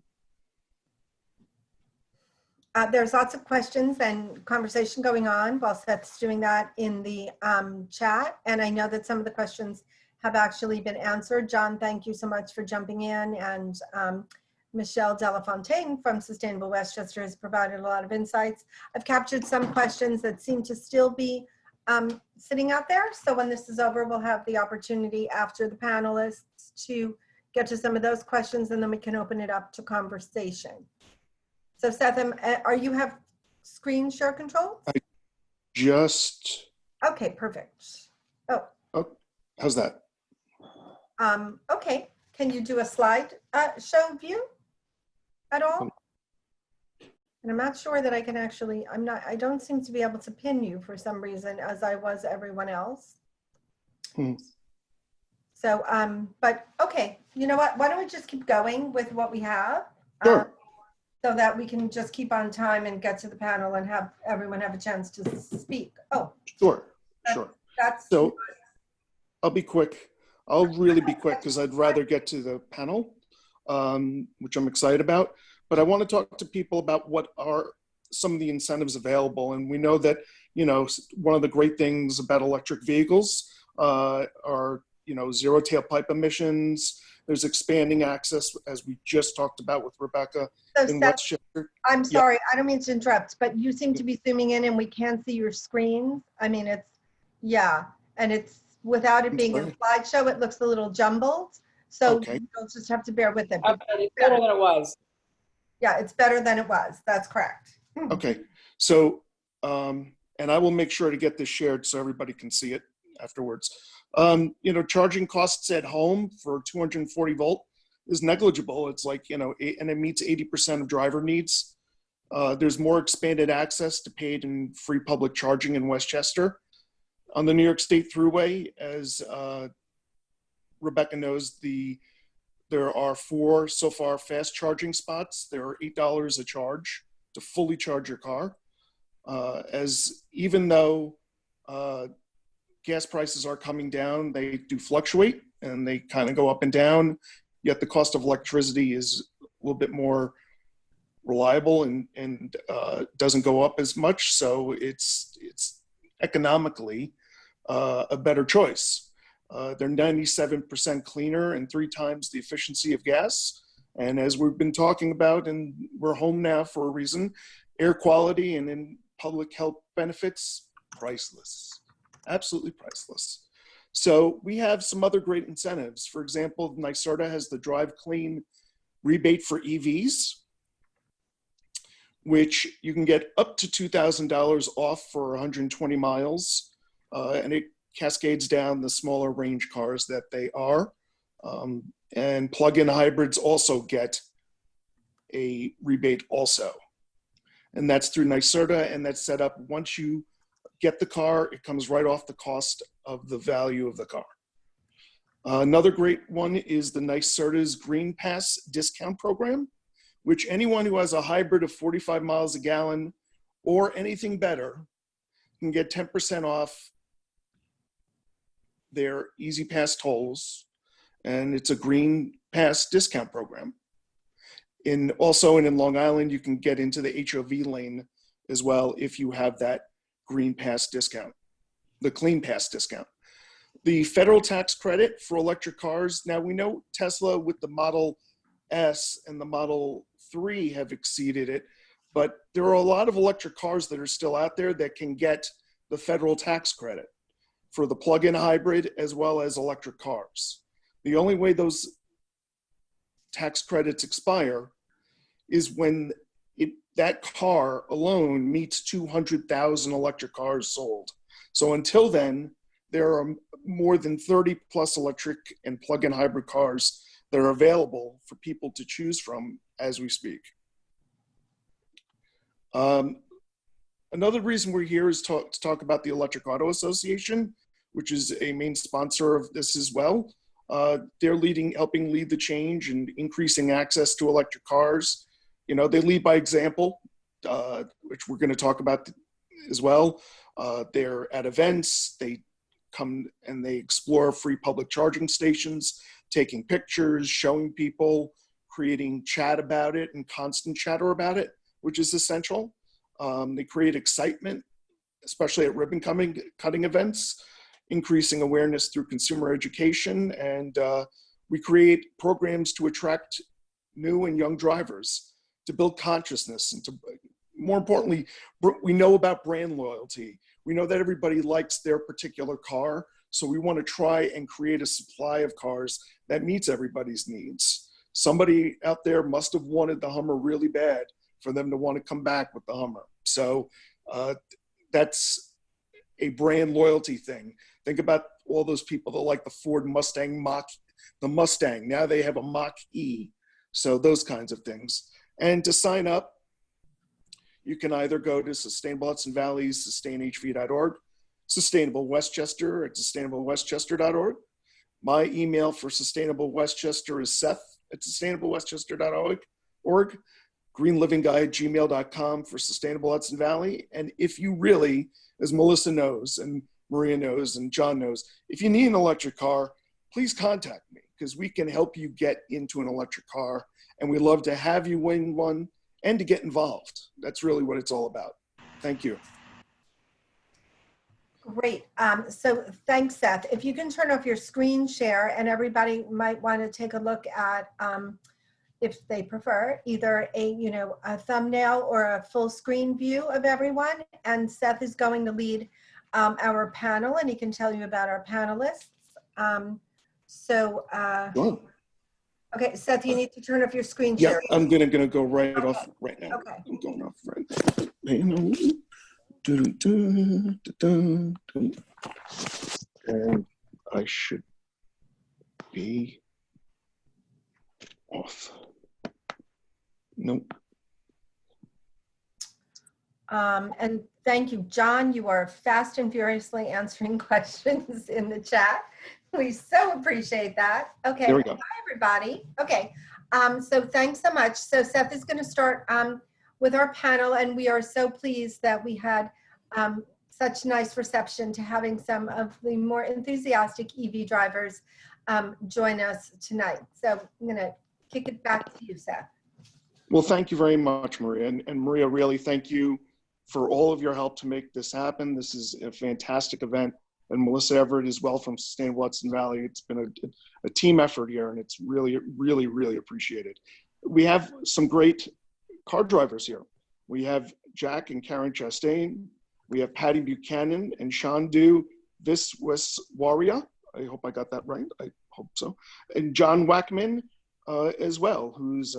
There's lots of questions and conversation going on while Seth's doing that in the chat. And I know that some of the questions have actually been answered. John, thank you so much for jumping in. And Michelle Delafontaine from Sustainable Westchester has provided a lot of insights. I've captured some questions that seem to still be sitting out there. So when this is over, we'll have the opportunity after the panelists to get to some of those questions, and then we can open it up to conversation. So Seth, are you have screen share control? Just, Okay, perfect. Oh, how's that? okay. Can you do a slide show view at all? And I'm not sure that I can actually, I don't seem to be able to pin you for some reason, as I was everyone else. So, but okay, you know what? Why don't we just keep going with what we have? Sure. So that we can just keep on time and get to the panel and have everyone have a chance to speak. Oh, Sure. that's So I'll be quick. I'll really be quick because I'd rather get to the panel, which I'm excited about. But I want to talk to people about what are some of the incentives available. And we know that, you know, one of the great things about electric vehicles are, you know, zero tailpipe emissions. There's expanding access, as we just talked about with Rebecca in Westchester. I'm sorry, I don't mean to interrupt, but you seem to be zooming in and we can't see your screens. I mean, it's, yeah, and it's, without it being a slideshow, it looks a little jumbled. So you'll just have to bear with it. But it's better than it was. Yeah, it's better than it was. That's correct. Okay, so, and I will make sure to get this shared so everybody can see it afterwards. You know, charging costs at home for 240 volt is negligible. It's like, you know, and it meets 80% of driver needs. There's more expanded access to paid and free public charging in Westchester. On the New York State Thruway, as Rebecca knows, there are 4 so far fast charging spots. There are $8 a charge to fully charge your car. As even though gas prices are coming down, they do fluctuate and they kind of go up and down, yet the cost of electricity is a little bit more reliable and doesn't go up as much. So it's economically a better choice. They're 97% cleaner and 3 times the efficiency of gas. And as we've been talking about, and we're home now for a reason, air quality and in public health benefits, priceless, absolutely priceless. So we have some other great incentives. For example, NYSERDA has the Drive Clean rebate for EVs, which you can get up to $2,000 off for 120 miles. And it cascades down the smaller range cars that they are. And plug-in hybrids also get a rebate also. And that's through NYSERDA, and that's set up once you get the car, it comes right off the cost of the value of the car. Another great one is the NYSERDA's Green Pass discount program, which anyone who has a hybrid of 45 miles a gallon or anything better can get 10% off their Easy Pass tolls, and it's a Green Pass discount program. Also in Long Island, you can get into the HOV lane as well if you have that Green Pass discount, the Clean Pass discount. The federal tax credit for electric cars. Now we know Tesla with the Model S and the Model 3 have exceeded it, but there are a lot of electric cars that are still out there that can get the federal tax credit for the plug-in hybrid as well as electric cars. The only way those tax credits expire is when that car alone meets 200,000 electric cars sold. So until then, there are more than 30 plus electric and plug-in hybrid cars that are available for people to choose from as we speak. Another reason we're here is to talk about the Electric Auto Association, which is a main sponsor of this as well. They're helping lead the change and increasing access to electric cars. You know, they lead by example, which we're going to talk about as well. They're at events, they come and they explore free public charging stations, taking pictures, showing people, creating chat about it and constant chatter about it, which is essential. They create excitement, especially at ribbon cutting events, increasing awareness through consumer education, and we create programs to attract new and young drivers, to build consciousness, and to, more importantly, we know about brand loyalty. We know that everybody likes their particular car, So we want to try and create a supply of cars that meets everybody's needs. Somebody out there must have wanted the Hummer really bad for them to want to come back with the Hummer. So that's a brand loyalty thing. Think about all those people that like the Ford Mustang Mach, the Mustang. Now they have a Mach E. So those kinds of things. And to sign up, you can either go to Sustainable Hudson Valley's sustainhv.org, Sustainable Westchester at sustainablewestchester.org. My email for Sustainable Westchester is seth@sustainablewestchester.org. greenlivingguy@gmail.com for Sustainable Hudson Valley. And if you really, as Melissa knows and Maria knows and John knows, if you need an electric car, please contact me because we can help you get into an electric car. And we'd love to have you win one and to get involved. That's really what it's all about. Thank you. Great. So thanks, Seth. If you can turn off your screen share, and everybody might want to take a look at, if they prefer, either a thumbnail or a full screen view of everyone. And Seth is going to lead our panel, and he can tell you about our panelists. Sure. Okay, Seth, you need to turn off your screen Yeah, share. I'm gonna go right off right now. Okay. I'm going off right now. And I should be off. Nope. And thank you, John. You are fast and furiously answering questions in the chat. We so appreciate that. Okay, There we go. Hi, everybody. Okay, so thanks so much. So Seth is going to start with our panel, and we are so pleased that we had such nice reception to having some of the more enthusiastic EV drivers join us tonight. So I'm going to kick it back to you, Seth. Well, thank you very much, Maria. And Maria, really thank you for all of your help to make this happen. This is a fantastic event. And Melissa Everett as well from Sustainable Hudson Valley. It's been a team effort here, and it's really, really, really appreciated. We have some great car drivers here. We have Jack and Karen Chastain. We have Patty Buchanan and Shandu Viswaswaria. I hope I got that right. I hope so. And John Wackman as well, who's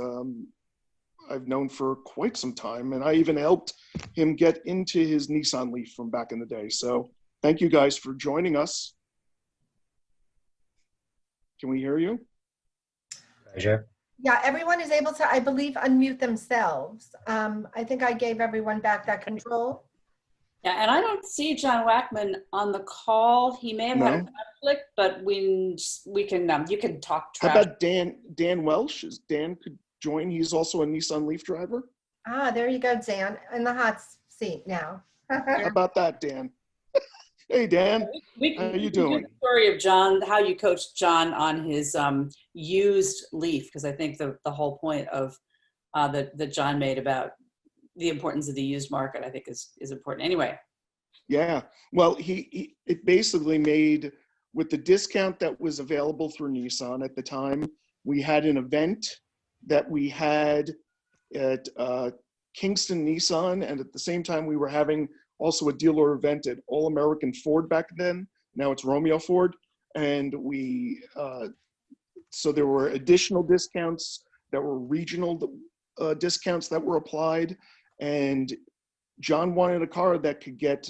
I've known for quite some time, and I even helped him get into his Nissan Leaf from back in the day. So thank you guys for joining us. Can we hear you? Pleasure. Yeah, everyone is able to, I believe, unmute themselves. I think I gave everyone back that control. Yeah, and I don't see John Wackman on the call. He may have had a conflict, but you can talk trash. How about Dan Welsh? Is Dan could join? He's also a Nissan Leaf driver. Ah, there you go, Dan, in the hot seat now. How about that, Dan? Hey, Dan. How are you doing? The story of John, how you coached John on his used Leaf, because I think the whole point of that John made about the importance of the used market, I think is important. Anyway. Yeah. Well, it basically made, with the discount that was available through Nissan at the time, we had an event that we had at Kingston Nissan, and at the same time we were having also a dealer event at All American Ford back then. Now it's Romeo Ford. And so there were additional discounts that were regional discounts that were applied. And John wanted a car that could get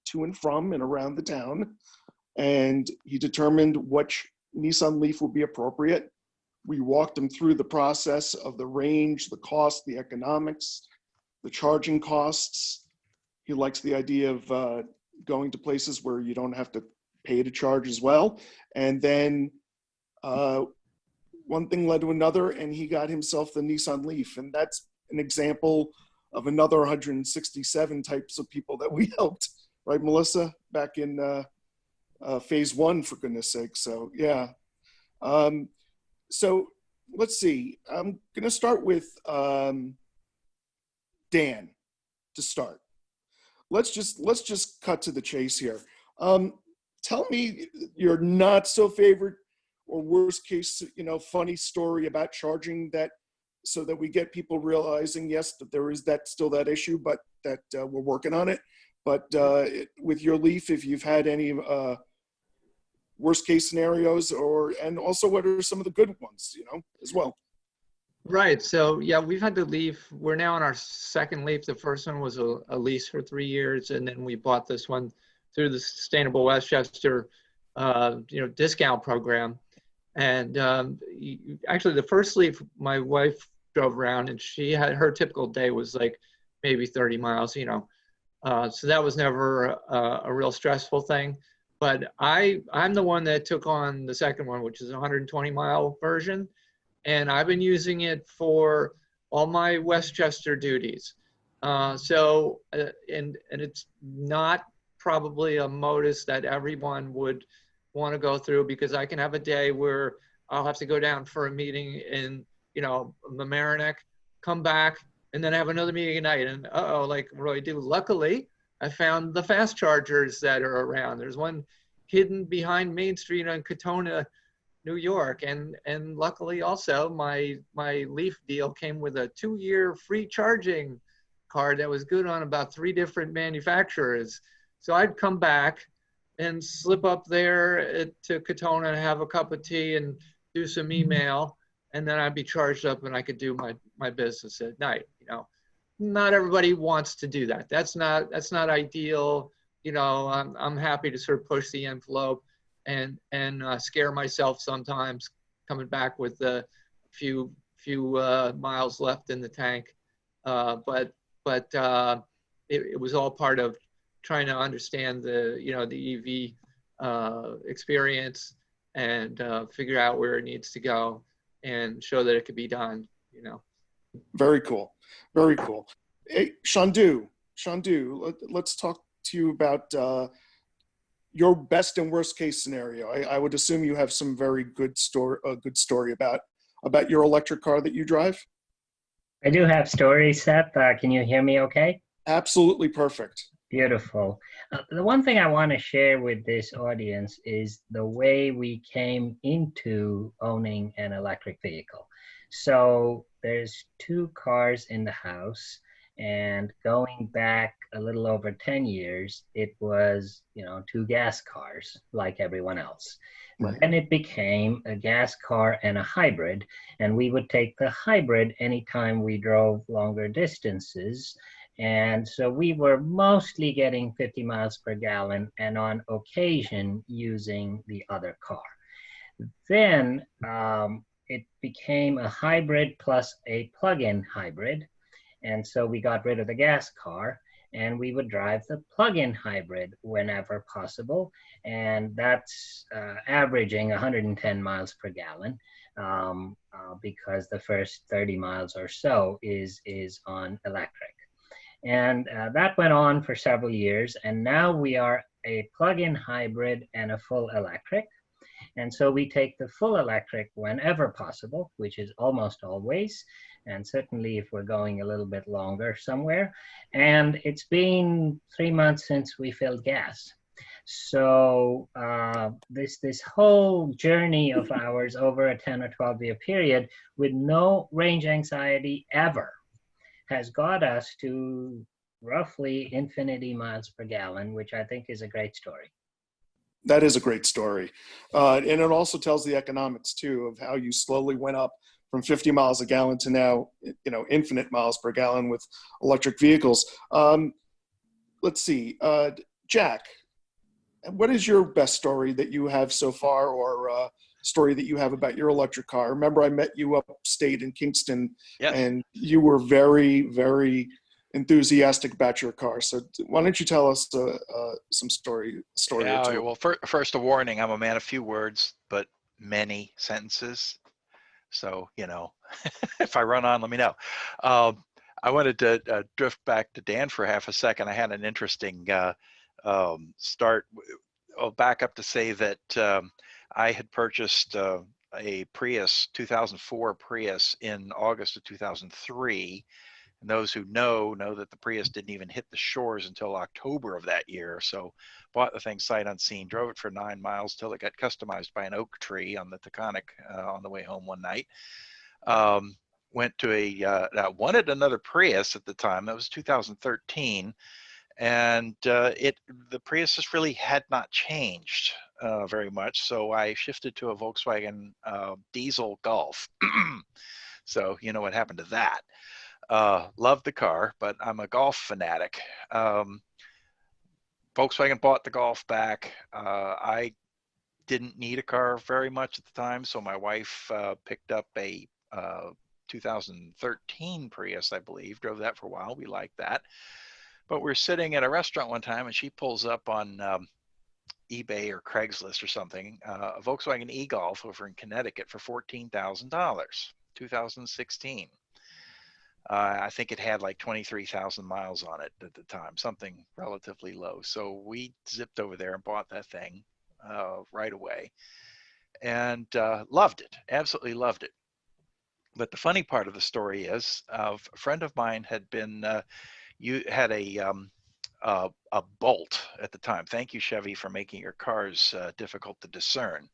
to and from and around the town. And he determined which Nissan Leaf would be appropriate. We walked him through the process of the range, the cost, the economics, the charging costs. He likes the idea of going to places where you don't have to pay to charge as well. And then one thing led to another, and he got himself the Nissan Leaf. And that's an example of another 167 types of people that we helped, right, Melissa, back in phase one, for goodness sake. So, yeah. So let's see. I'm going to start with Dan to start. Let's just cut to the chase here. Tell me your not so favorite or worst case, funny story about charging, that so that we get people realizing, yes, that there is still that issue, but that we're working on it. But with your Leaf, if you've had any worst case scenarios, and also what are some of the good ones, as well? Right. So yeah, we've had the Leaf. We're now on our second Leaf. The first one was a lease for 3 years, and then we bought this one through the Sustainable Westchester, discount program. And actually, the first Leaf, my wife drove around, and she had her typical day was like maybe 30 miles. So that was never a real stressful thing. But I'm the one that took on the second one, which is a 120-mile version. And I've been using it for all my Westchester duties. And it's not probably a modus that everyone would want to go through, because I can have a day where I'll have to go down for a meeting in, Mamaroneck, come back, and then have another meeting at night. And like, what do I do? Luckily, I found the fast chargers that are around. There's one hidden behind Main Street on Katona, New York, and luckily also my Leaf deal came with a 2-year free charging card that was good on about 3 different manufacturers. So I'd come back and slip up there to Katona and have a cup of tea and do some email, and then I'd be charged up and I could do my business at night. Not everybody wants to do that. That's not ideal. I'm happy to sort of push the envelope and scare myself sometimes coming back with a few miles left in the tank. But it was all part of trying to understand the EV experience and figure out where it needs to go and show that it could be done. Very cool. Very cool. Hey, Shandu, let's talk to you about your best and worst case scenario. I would assume you have some very good story about your electric car that you drive. I do have stories, Seth. Can you hear me okay? Absolutely perfect. Beautiful. The one thing I want to share with this audience is the way we came into owning an electric vehicle. So there's 2 cars in the house, and going back a little over 10 years, it was, 2 gas cars like everyone else. Right. Then it became a gas car and a hybrid, and we would take the hybrid anytime we drove longer distances. And so we were mostly getting 50 miles per gallon and on occasion using the other car. Then it became a hybrid plus a plug-in hybrid. And so we got rid of the gas car and we would drive the plug-in hybrid whenever possible. And that's averaging 110 miles per gallon because the first 30 miles or so is on electric. And that went on for several years. And now we are a plug-in hybrid and a full electric. And so we take the full electric whenever possible, which is almost always, and certainly if we're going a little bit longer somewhere. And it's been 3 months since we filled gas. So this whole journey of ours over a 10 or 12 year period with no range anxiety ever has got us to roughly infinity miles per gallon, which I think is a great story. That is a great story. And it also tells the economics too of how you slowly went up from 50 miles a gallon to now, infinite miles per gallon with electric vehicles. Let's see, Jack, what is your best story that you have so far, or story that you have about your electric car? Remember, I met you upstate in Kingston, Yes. And you were very, very enthusiastic about your car. So why don't you tell us some story Yeah, or two? well, first a warning, I'm a man of few words, but many sentences. So, if I run on, let me know. I wanted to drift back to Dan for half a second. I had an interesting start. I'll back up to say that I had purchased a Prius, 2004 Prius in August of 2003. And those who know that the Prius didn't even hit the shores until October of that year. So bought the thing sight unseen, drove it for 9 miles till it got customized by an oak tree on the Taconic on the way home one night. Went to wanted another Prius at the time. That was 2013. And the Prius really had not changed very much. So I shifted to a Volkswagen diesel Golf. So you know what happened to that. Loved the car, but I'm a Golf fanatic. Volkswagen bought the Golf back. I didn't need a car very much at the time, so my wife picked up a 2013 Prius, I believe. Drove that for a while. We liked that. But we're sitting at a restaurant one time, and she pulls up on eBay or Craigslist or something, a Volkswagen e-Golf over in Connecticut for $14,000, 2016. I think it had like 23,000 miles on it at the time, something relatively low. So we zipped over there and bought that thing right away, and loved it, absolutely loved it. But the funny part of the story is, a friend of mine had been, you had a bolt at the time. Thank you, Chevy, for making your cars difficult to discern.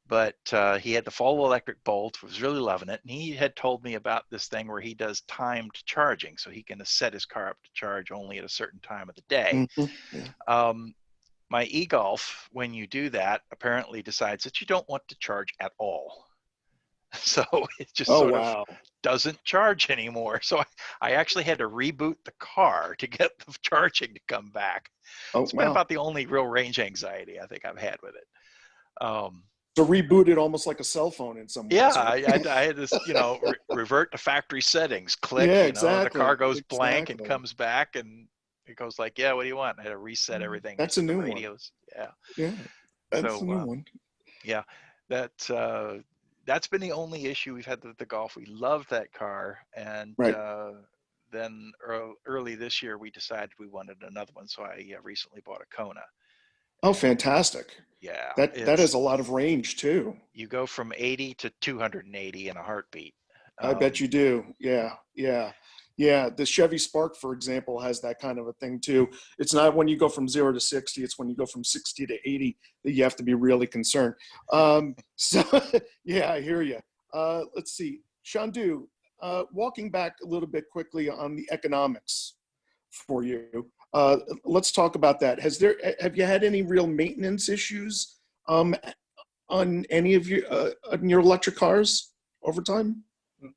But he had the full electric Bolt, was really loving it. And he had told me about this thing where he does timed charging. So he can set his car up to charge only at a certain time of the day. Yeah. My e-Golf, when you do that, apparently decides that you don't want to charge at all. So it just sort of doesn't charge anymore. So I actually had to reboot the car to get the charging to come back. It's been about the only real range anxiety I think I've had with it. So reboot it almost like a cell phone in some ways. Yeah, right? I had this, revert to factory settings, click, exactly. The car goes blank and comes back, and it goes like, yeah, what do you want? I had to reset everything. That's a new radios. one. Yeah, that's a new one. Yeah, that's been the only issue we've had with the Golf. We loved that car, and then early this year we decided we wanted another one, so I recently bought a Kona. Oh, fantastic. Yeah. That has a lot of range too. You go from 80 to 280 in a heartbeat. I bet you do. Yeah. The Chevy Spark, for example, has that kind of a thing too. It's not when you go from 0 to 60, it's when you go from 60 to 80 that you have to be really concerned. So yeah, I hear you. Let's see. Shandu, walking back a little bit quickly on the economics for you. Let's talk about that. Have you had any real maintenance issues on any of your electric cars over time?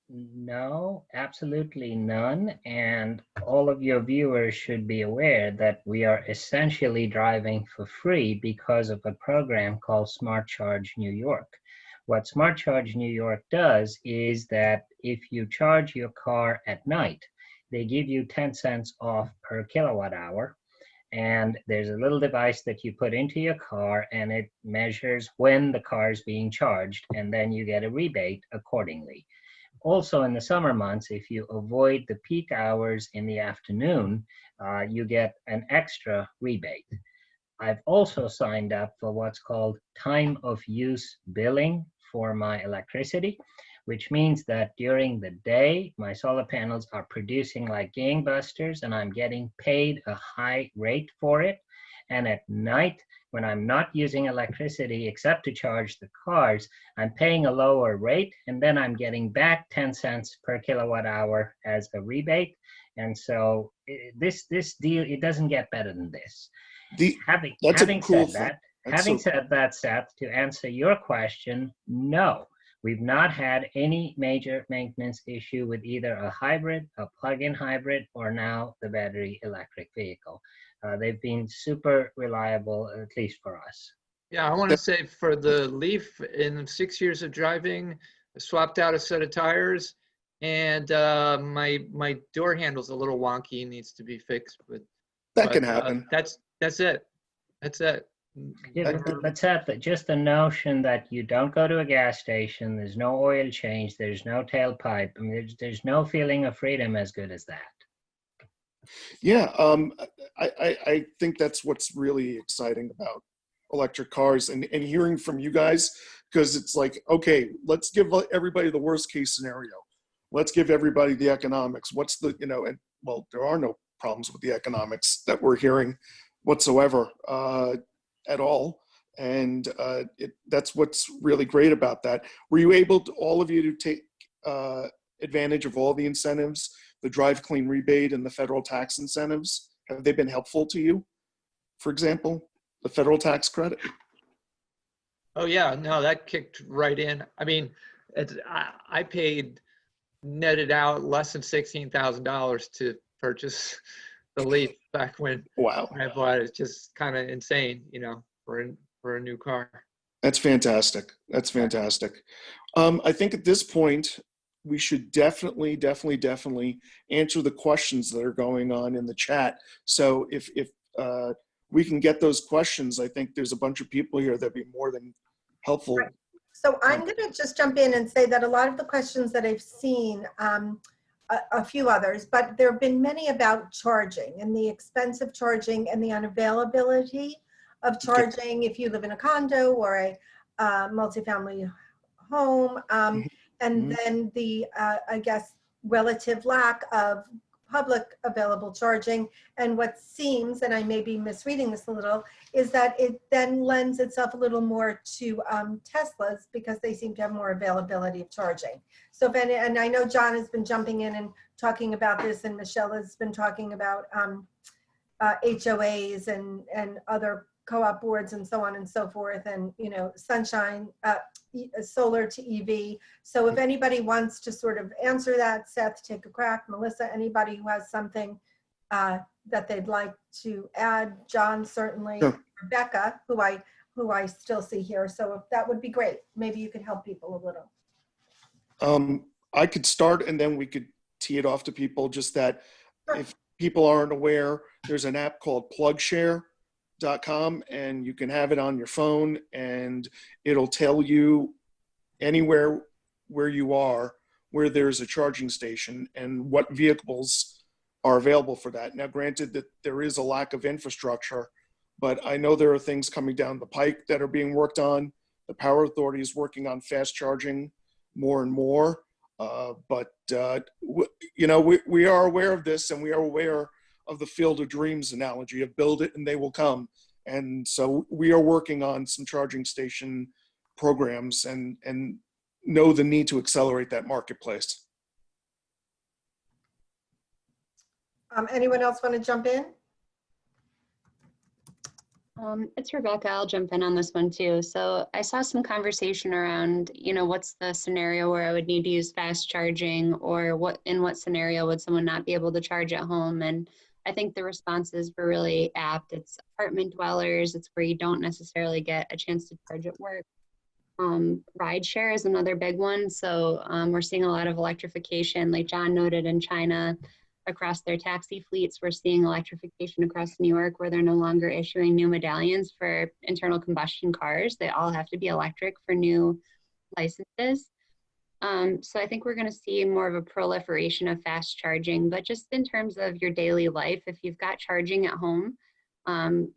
No, absolutely none. And all of your viewers should be aware that we are essentially driving for free because of a program called Smart Charge New York. What Smart Charge New York does is that if you charge your car at night, they give you 10 cents off per kilowatt hour. And there's a little device that you put into your car, and it measures when the car is being charged, and then you get a rebate accordingly. Also, in the summer months, if you avoid the peak hours in the afternoon, you get an extra rebate. I've also signed up for what's called time of use billing for my electricity, which means that during the day, my solar panels are producing like gangbusters, and I'm getting paid a high rate for it. And at night, when I'm not using electricity except to charge the cars, I'm paying a lower rate, and then I'm getting back 10 cents per kilowatt hour as a rebate. And so this deal, it doesn't get better than this. Having said that, Seth, to answer your question, no. We've not had any major maintenance issue with either a hybrid, a plug-in hybrid, or now the battery electric vehicle. They've been super reliable, at least for us. Yeah, I want to say for the Leaf, in 6 years of driving, I swapped out a set of tires, and my door handle's a little wonky, needs to be fixed. But that can happen. That's it. That's it. Yeah, but Seth, just the notion that you don't go to a gas station, there's no oil change, there's no tailpipe. I mean, there's no feeling of freedom as good as that. Yeah, I think that's what's really exciting about electric cars and hearing from you guys, because it's like, okay, let's give everybody the worst case scenario. Let's give everybody the economics. What's the, and well, there are no problems with the economics that we're hearing whatsoever at all. And that's what's really great about that. Were you able to, all of you, to take advantage of all the incentives, the Drive Clean rebate and the federal tax incentives Have they been helpful to you? For example, the federal tax credit? Oh yeah, no, that kicked right in. I mean, I paid netted out less than $16,000 to purchase the Leaf back when Wow. I bought it. It's just kind of insane, you know, for a new car. That's fantastic. That's fantastic. I think at this point, we should definitely answer the questions that are going on in the chat. So if we can get those questions, I think there's a bunch of people here that'd be more than helpful. Right. So I'm going to just jump in and say that a lot of the questions that I've seen, a few others, but there have been many about charging and the expense of charging and the unavailability of charging if you live in a condo or a multifamily home. And then the, I guess, relative lack of public available charging. And what seems, and I may be misreading this a little, is that it then lends itself a little more to Teslas because they seem to have more availability of charging. So if any, and I know John has been jumping in and talking about this, and Michelle has been talking about HOAs and other co-op boards and so on and so forth, and you know, sunshine, solar to EV. So if anybody wants to sort of answer that, Seth, take a crack. Melissa, anybody who has something that they'd like to add, John certainly, Sure. Rebecca, who I still see here. So if that would be great. Maybe you could help people a little. I could start and then we could tee it off to people, just that Sure. if people aren't aware, there's an app called plugshare.com and you can have it on your phone and it'll tell you anywhere where you are, where there's a charging station and what vehicles are available for that. Now, granted that there is a lack of infrastructure, but I know there are things coming down the pike that are being worked on. The Power Authority is working on fast charging more and more. You know, we are aware of this, and we are aware of the Field of Dreams analogy of build it and they will come. And so we are working on some charging station programs and know the need to accelerate that marketplace. Anyone else want to jump in? It's Rebecca. I'll jump in on this one too. So I saw some conversation around, you know, what's the scenario where I would need to use fast charging, or in what scenario would someone not be able to charge at home? And I think the responses were really apt. It's apartment dwellers. It's where you don't necessarily get a chance to charge at work. Rideshare is another big one. So we're seeing a lot of electrification, like John noted, in China. Across their taxi fleets, we're seeing electrification across New York, where they're no longer issuing new medallions for internal combustion cars. They all have to be electric for new licenses. So I think we're going to see more of a proliferation of fast charging, but just in terms of your daily life, if you've got charging at home,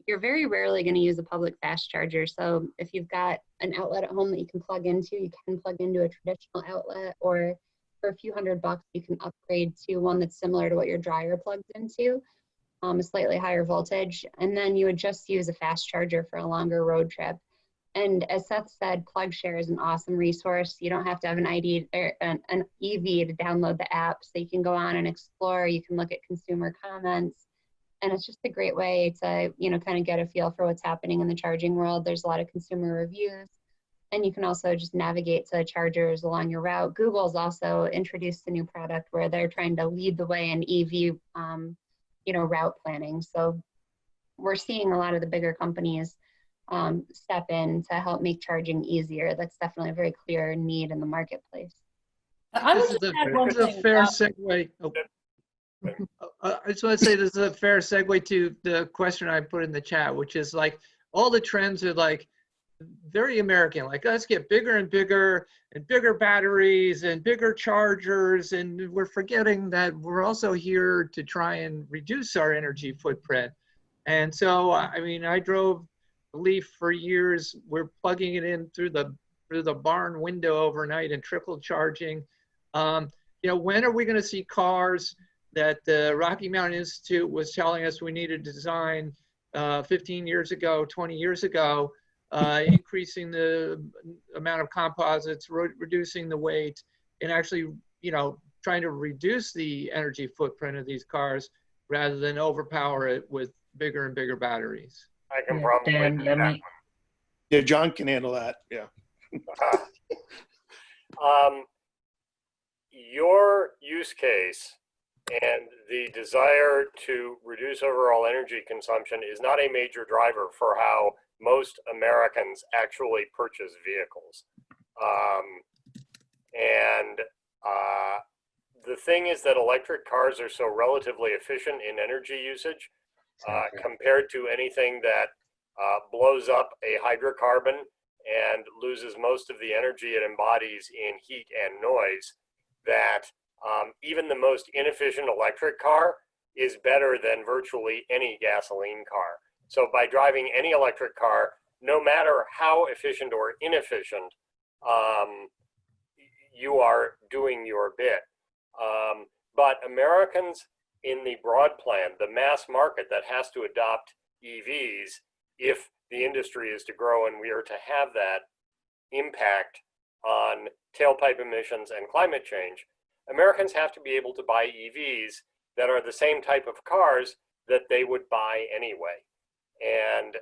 you're very rarely going to use a public fast charger. So if you've got an outlet at home that you can plug into, you can plug into a traditional outlet, or for a few $100, you can upgrade to one that's similar to what your dryer plugs into, a slightly higher voltage. And then you would just use a fast charger for a longer road trip. And as Seth said, PlugShare is an awesome resource. You don't have to have an ID or an EV to download the app. So you can go on and explore. You can look at consumer comments. And it's just a great way to, you know, kind of get a feel for what's happening in the charging world. There's a lot of consumer reviews. And you can also just navigate to chargers along your route. Google's also introduced a new product where they're trying to lead the way in EV, you know, route planning. So we're seeing a lot of the bigger companies step in to help make charging easier. That's definitely a very clear need in the marketplace. I would This just is add one a thing. fair segue. I just want to say this is a fair segue to the question I put in the chat, which is like all the trends are like very American, like let's get bigger and bigger and bigger batteries and bigger chargers, and we're forgetting that we're also here to try and reduce our energy footprint. And so, I mean, I drove the Leaf for years. We're plugging it in through the barn window overnight and trickle charging. You know, when are we going to see cars that the Rocky Mountain Institute was telling us we needed to design 15 years ago, 20 years ago? Increasing the amount of composites, reducing the weight, and actually, you know, trying to reduce the energy footprint of these cars. rather than overpower it with bigger and bigger batteries. I can Yeah, probably Dan, do let that me, Yeah, John can handle that. Yeah. Your use case and the desire to reduce overall energy consumption is not a major driver for how most Americans actually purchase vehicles. The thing is that electric cars are so relatively efficient in energy usage compared to anything that blows up a hydrocarbon and loses most of the energy it embodies in heat and noise, that even the most inefficient electric car is better than virtually any gasoline car. So by driving any electric car, no matter how efficient or inefficient, you are doing your bit. But Americans in the broad plan, the mass market that has to adopt EVs if the industry is to grow and we are to have that impact on tailpipe emissions and climate change, Americans have to be able to buy EVs that are the same type of cars that they would buy anyway. And,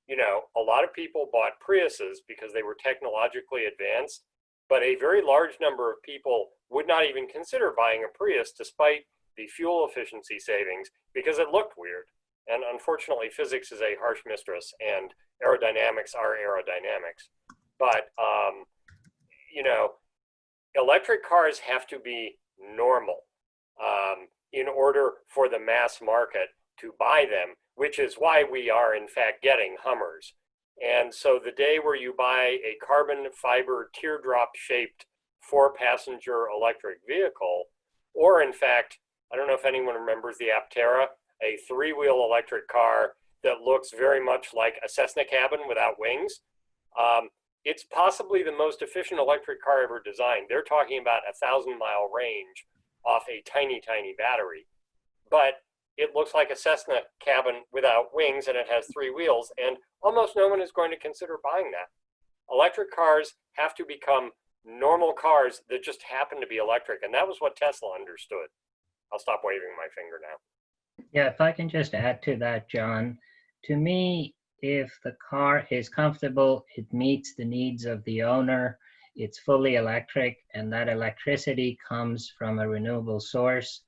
you know, a lot of people bought Priuses because they were technologically advanced, but a very large number of people would not even consider buying a Prius despite the fuel efficiency savings because it looked weird. And unfortunately, physics is a harsh mistress and aerodynamics are aerodynamics. But, you know, electric cars have to be normal in order for the mass market to buy them, which is why we are in fact getting Hummers. And so the day where you buy a carbon fiber teardrop shaped 4-passenger electric vehicle, or in fact, I don't know if anyone remembers the Aptera, a 3-wheel electric car that looks very much like a Cessna cabin without wings. It's possibly the most efficient electric car ever designed. They're talking about a 1,000-mile range off a tiny, tiny battery. But it looks like a Cessna cabin without wings and it has 3 wheels, and almost no one is going to consider buying that. Electric cars have to become normal cars that just happen to be electric, and that was what Tesla understood. I'll stop waving my finger now. yeah, if I can just add to that, John, to me, if the car is comfortable, it meets the needs of the owner, it's fully electric, and that electricity comes from a renewable source,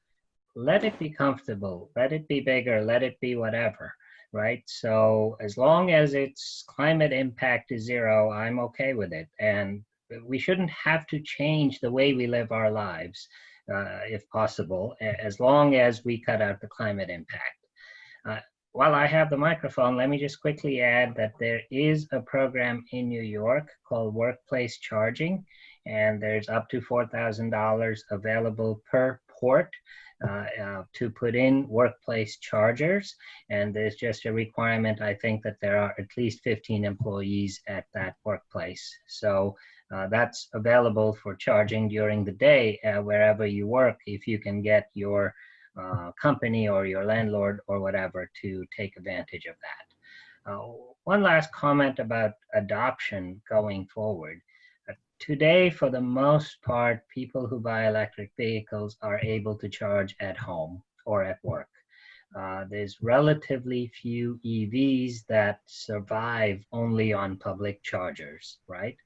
let it be comfortable, let it be bigger, let it be whatever, right? So as long as its climate impact is 0, I'm okay with it. And we shouldn't have to change the way we live our lives, if possible, as long as we cut out the climate impact. While I have the microphone, let me just quickly add that there is a program in New York called Workplace Charging, and there's up to $4,000 available per port to put in workplace chargers. And there's just a requirement, I think, that there are at least 15 employees at that workplace. So that's available for charging during the day wherever you work, if you can get your company or your landlord or whatever to take advantage of that. One last comment about adoption going forward. Today, for the most part, people who buy electric vehicles are able to charge at home or at work. There's relatively few EVs that survive only on public chargers, right?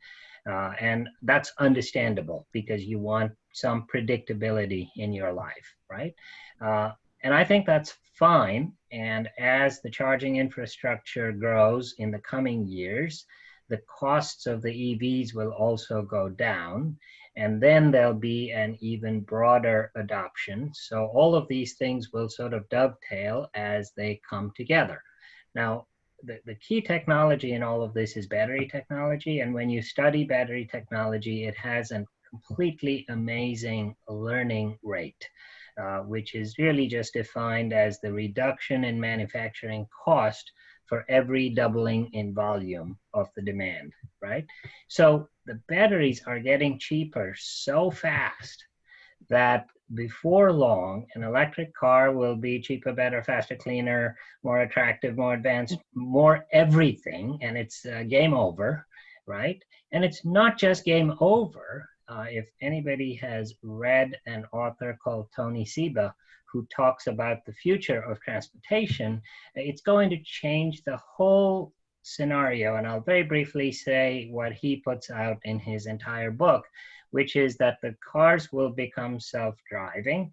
And that's understandable because you want some predictability in your life, right? And I think that's fine. And as the charging infrastructure grows in the coming years, the costs of the EVs will also go down, and then there'll be an even broader adoption. So all of these things will sort of dovetail as they come together. Now, the key technology in all of this is battery technology, and when you study battery technology, it has a completely amazing learning rate, which is really just defined as the reduction in manufacturing cost for every doubling in volume of the demand, right? So the batteries are getting cheaper so fast that before long, an electric car will be cheaper, better, faster, cleaner, more attractive, more advanced, more everything, and it's game over, right? And it's not just game over. if anybody has read an author called Tony Seba, who talks about the future of transportation, it's going to change the whole scenario. And I'll very briefly say what he puts out in his entire book, which is that the cars will become self-driving.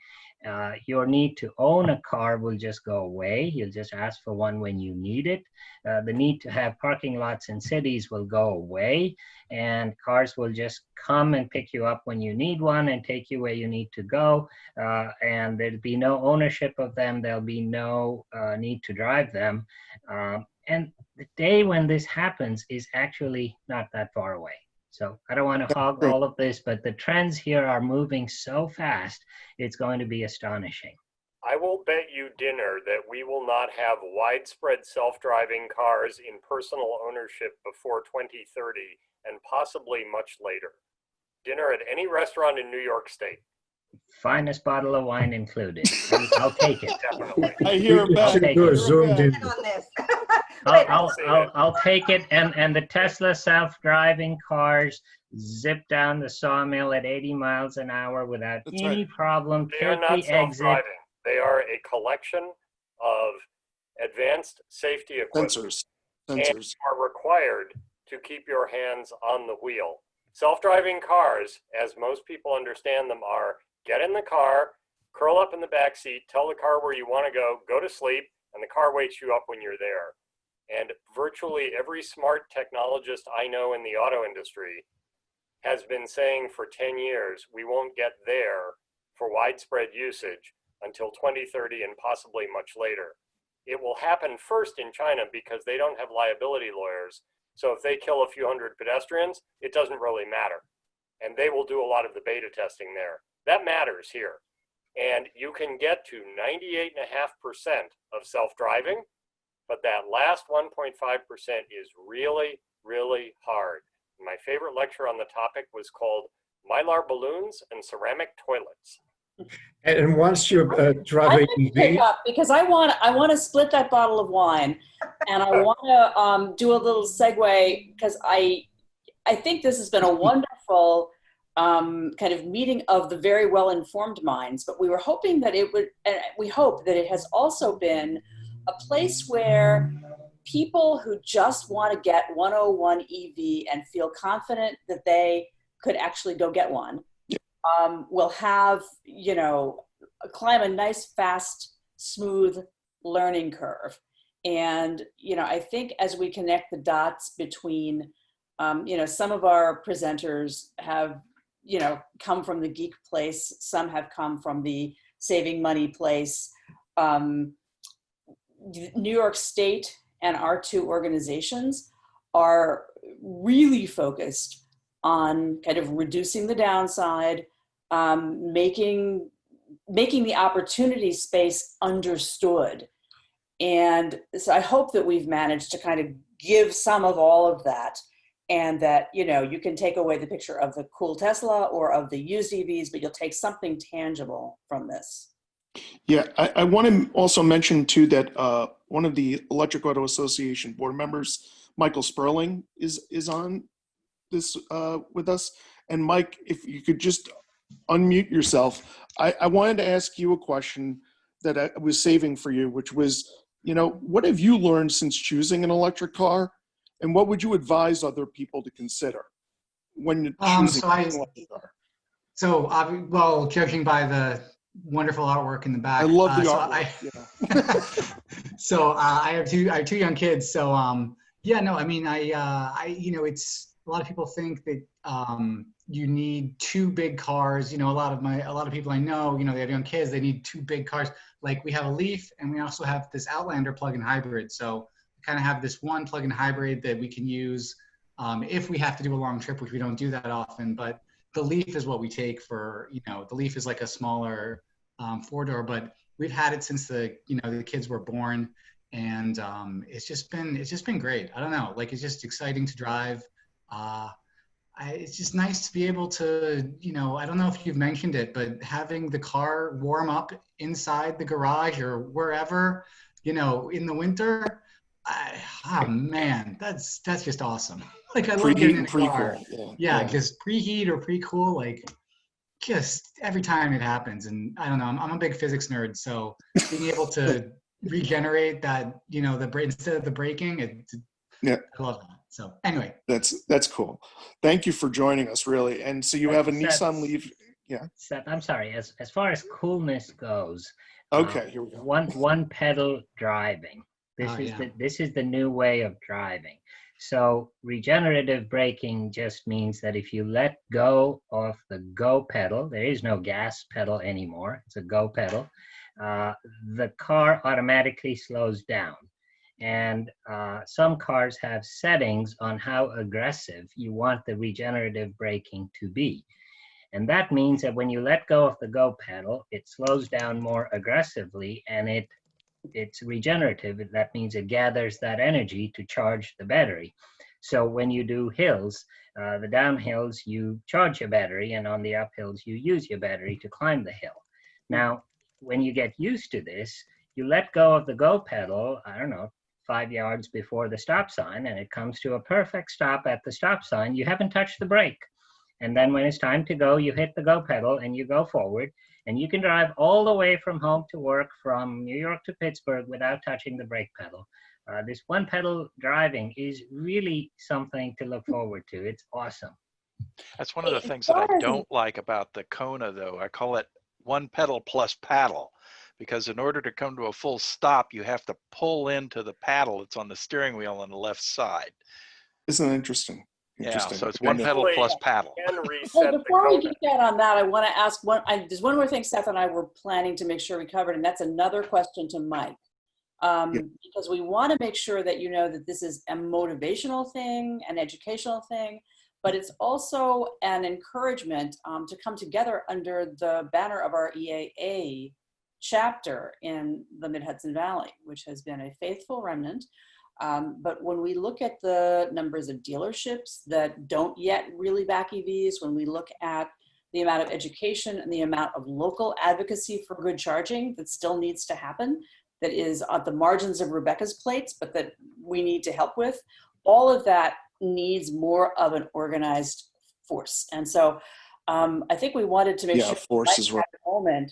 Your need to own a car will just go away. You'll just ask for one when you need it. The need to have parking lots in cities will go away, and cars will just come and pick you up when you need one and take you where you need to go. And there'll be no ownership of them. There'll be no need to drive them. And the day when this happens is actually not that far away. So I don't want to hog all of this, but the trends here are moving so fast, it's going to be astonishing. I will bet you dinner that we will not have widespread self-driving cars in personal ownership before 2030 and possibly much later. Dinner at any restaurant in New York State. Finest bottle of wine included. I'll take it. Definitely. I hear him back. Take Do a it. zoomed in. On this. I'll take it. And the Tesla self-driving cars zip down the sawmill at 80 miles an hour without That's any right. problem. They are Take not the exit. self-driving. They are a collection of advanced safety equipment Sensors. and Sensors. are required to keep your hands on the wheel. Self-driving cars, as most people understand them, are get in the car, curl up in the back seat, tell the car where you want to go to sleep, and the car waits you up when you're there. And virtually every smart technologist I know in the auto industry has been saying for 10 years, we won't get there for widespread usage until 2030 and possibly much later. It will happen first in China because they don't have liability lawyers. So if they kill a few hundred pedestrians, it doesn't really matter. And they will do a lot of the beta testing there. That matters here. And you can get to 98.5% of self-driving, but that last 1.5% is really, really hard. My favorite lecture on the topic was called Mylar Balloons and Ceramic Toilets. And once you're I'd driving like to pick EV, up because I want to split that bottle of wine, and I want to do a little segue because I think this has been a wonderful kind of meeting of the very well-informed minds. But we were hoping that it would, and we hope that it has also been a place where people who just want to get 101 EV and feel confident that they could actually go get one. Will have, climb a nice, fast, smooth learning curve. And, I think as we connect the dots between, some of our presenters have, come from the geek place, some have come from the saving money place. New York State and our two organizations are really focused on kind of reducing the downside, making the opportunity space understood. And so I hope that we've managed to kind of give some of all of that, and that, you can take away the picture of the cool Tesla or of the used EVs, but you'll take something tangible from this. Yeah, I want to also mention too that one of the Electric Auto Association board members, Michael Sperling, is on this with us. And Mike, if you could just unmute yourself. I wanted to ask you a question that I was saving for you, which was, what have you learned since choosing an electric car, and what would you advise other people to consider when choosing an electric car? Well, judging by the wonderful artwork in the back, I love the artwork. I have two young kids. So it's a lot of people think that you need two big cars. A lot of people I know, they have young kids, they need two big cars. Like we have a Leaf and we also have this Outlander plug-in hybrid. So we kind of have this one plug-in hybrid that we can use if we have to do a long trip, which we don't do that often. But the Leaf is what we take for, the Leaf is like a smaller four-door, but we've had it since the kids were born. And it's just been great. I don't know, like it's just exciting to drive. It's just nice to be able to, I don't know if you've mentioned it, but having the car warm up inside the garage or wherever, in the winter, Oh man, that's just awesome. Like I love Preheat getting in and a car. pre-cool. Yeah, just preheat or pre-cool, like just every time it happens. And I don't know, I'm a big physics nerd, so being able to regenerate that, instead of the braking, Yeah. I love that. So anyway, That's cool. Thank you for joining us, really. And so you have a Nissan Leaf. Yeah. Seth, I'm sorry. As far as coolness goes, Okay, here we go. one pedal driving. This is the new way of driving. So regenerative braking just means that if you let go of the go pedal, there is no gas pedal anymore. It's a go pedal. The car automatically slows down. And some cars have settings on how aggressive you want the regenerative braking to be. And that means that when you let go of the go pedal, it slows down more aggressively, and it's regenerative. That means it gathers that energy to charge the battery. So when you do hills, the downhills, you charge your battery, and on the uphills, you use your battery to climb the hill. Now, when you get used to this, you let go of the go pedal, 5 yards before the stop sign, and it comes to a perfect stop at the stop sign. You haven't touched the brake. And then when it's time to go, you hit the go pedal and you go forward, and you can drive all the way from home to work from New York to Pittsburgh without touching the brake pedal. This one pedal driving is really something to look forward to. It's awesome. That's one of the things that I don't like about the Kona, though. I call it one pedal plus paddle, because in order to come to a full stop, you have to pull into the paddle that's on the steering wheel on the left side. Isn't that interesting? Yeah, so it's one pedal plus paddle. Well, before we get that on that, I want to ask there's one more thing Seth and I were planning to make sure we covered, and that's another question to Mike. Because we want to make sure that you know that this is a motivational thing, an educational thing, but it's also an encouragement to come together under the banner of our EAA chapter in the Mid-Hudson Valley, which has been a faithful remnant. But when we look at the numbers of dealerships that don't yet really back EVs, when we look at the amount of education and the amount of local advocacy for good charging that still needs to happen, that is at the margins of Rebecca's plates, but that we need to help with, all of that needs more of an organized force. And so I think we wanted to make sure force is right. At the moment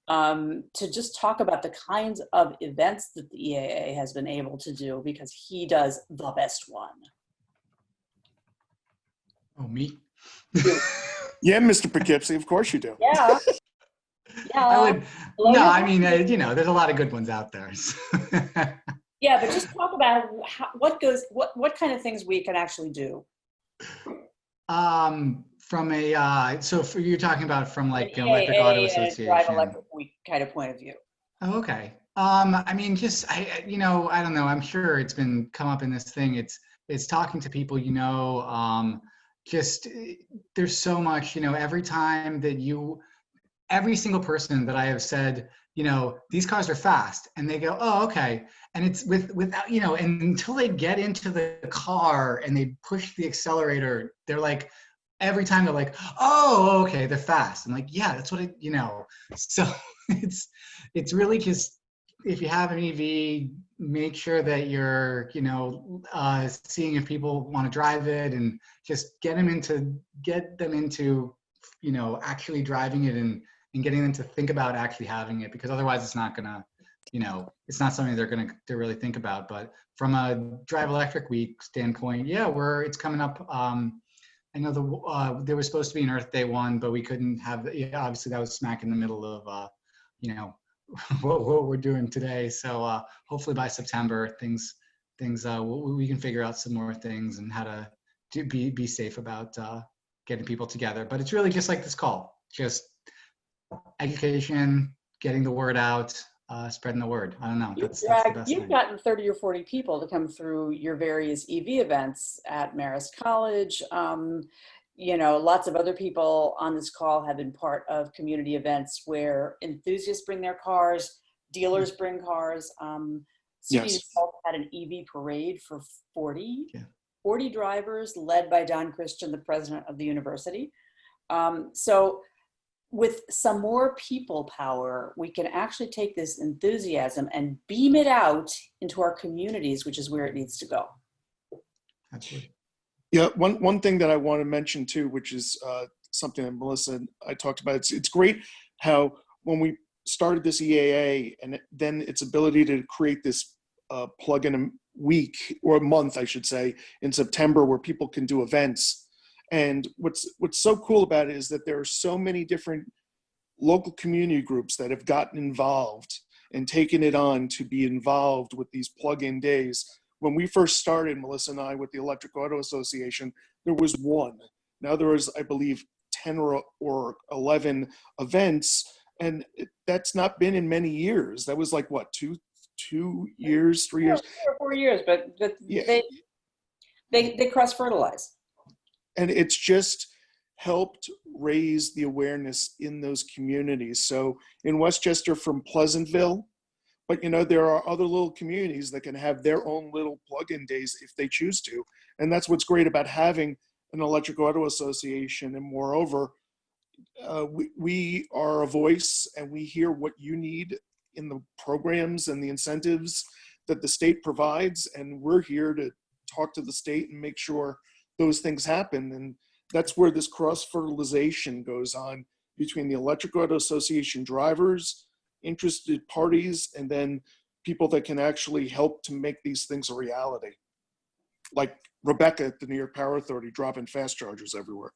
to just talk about the kinds of events that the EAA has been able to do, because he does the best one. Oh, me? Yeah, Mr. Poughkeepsie, of course you do. Yeah. I there's a lot of good ones out there. Yeah, but just talk about what kind of things we can actually do. From a you're talking about from like Electric Auto Association, Drive Electric Week kind of point of view. Oh, okay. I don't know. I'm sure it's been come up in this thing. It's talking to people, there's so much, every single person that I have said, these cars are fast, and they go, oh, okay. And it's without, and until they get into the car and they push the accelerator, they're like, every time they're like, oh, okay, they're fast. I'm like, yeah, that's what so it's really just, if you have an EV, make sure that you're, seeing if people want to drive it, and just get them into, actually driving it, and getting them to think about actually having it, because otherwise it's not gonna, it's not something they're gonna to really think about. But from a Drive Electric Week standpoint, it's coming up. I know there was supposed to be an Earth Day one, but we couldn't have. Yeah, obviously that was smack in the middle of what we're doing today. So hopefully by September things we can figure out some more things and how to be safe about getting people together. But it's really just like this call, just education, getting the word out, spreading the word. I don't know. That's the best You've thing. gotten 30 or 40 people to come through your various EV events at Marist College. Lots of other people on this call have been part of community events where enthusiasts bring their cars, dealers bring cars. Yes. Had an EV parade for 40 drivers led by Don Christian, the president of the university. So with some more people power, we can actually take this enthusiasm and beam it out into our communities, which is where it needs to go. Absolutely. Yeah, one thing that I want to mention too, which is something that Melissa and I talked about. It's great how when we started this EAA and then its ability to create this plug-in a week or a month, I should say, in September where people can do events. And what's so cool about it is that there are so many different local community groups that have gotten involved and taken it on to be involved with these plug-in days. When we first started, Melissa and I, with the Electric Auto Association, there was one. Now there is, I believe, 10 or 11 events, and that's not been in many years. That was like, what, 2 years, 3 years? 3 or 4 years, but Yeah. they cross-fertilize. And it's just helped raise the awareness in those communities. So in Westchester from Pleasantville, but there are other little communities that can have their own little plug-in days if they choose to. And that's what's great about having an Electric Auto Association. And moreover, we are a voice and we hear what you need in the programs and the incentives that the state provides. And we're here to talk to the state and make sure those things happen. And that's where this cross-fertilization goes on between the Electric Auto Association drivers, interested parties, and then people that can actually help to make these things a reality. Like Rebecca at the New York Power Authority dropping fast chargers everywhere.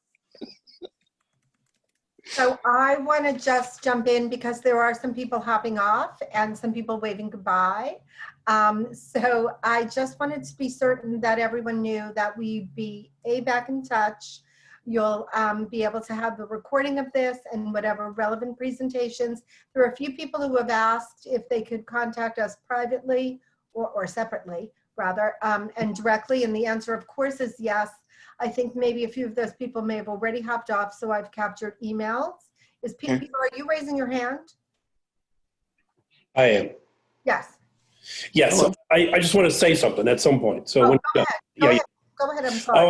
So I want to just jump in because there are some people hopping off and some people waving goodbye. So I just wanted to be certain that everyone knew that we'd be back in touch. You'll be able to have the recording of this and whatever relevant presentations. There are a few people who have asked if they could contact us privately or separately, rather, and directly. And the answer, of course, is yes. I think maybe a few of those people may have already hopped off, so I've captured emails. Peter, are you raising your hand? I am. Yes. Yes, I just want to say something at some point. So go ahead. Go ahead, I'm sorry. Oh,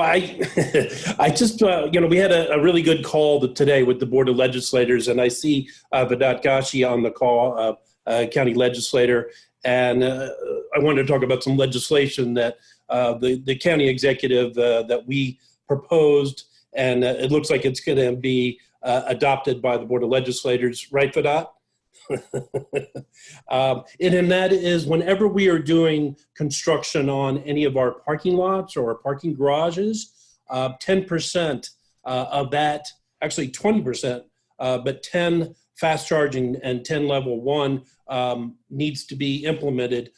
I just, we had a really good call today with the Board of Legislators, and I see Vedat Gashi on the call, county legislator, and I wanted to talk about some legislation that the county executive that we proposed, and it looks like it's going to be adopted by the Board of Legislators, right, Vedat? And that is whenever we are doing construction on any of our parking lots or parking garages, 10% of that, actually 20%, but 10 fast charging and 10 level 1 needs to be implemented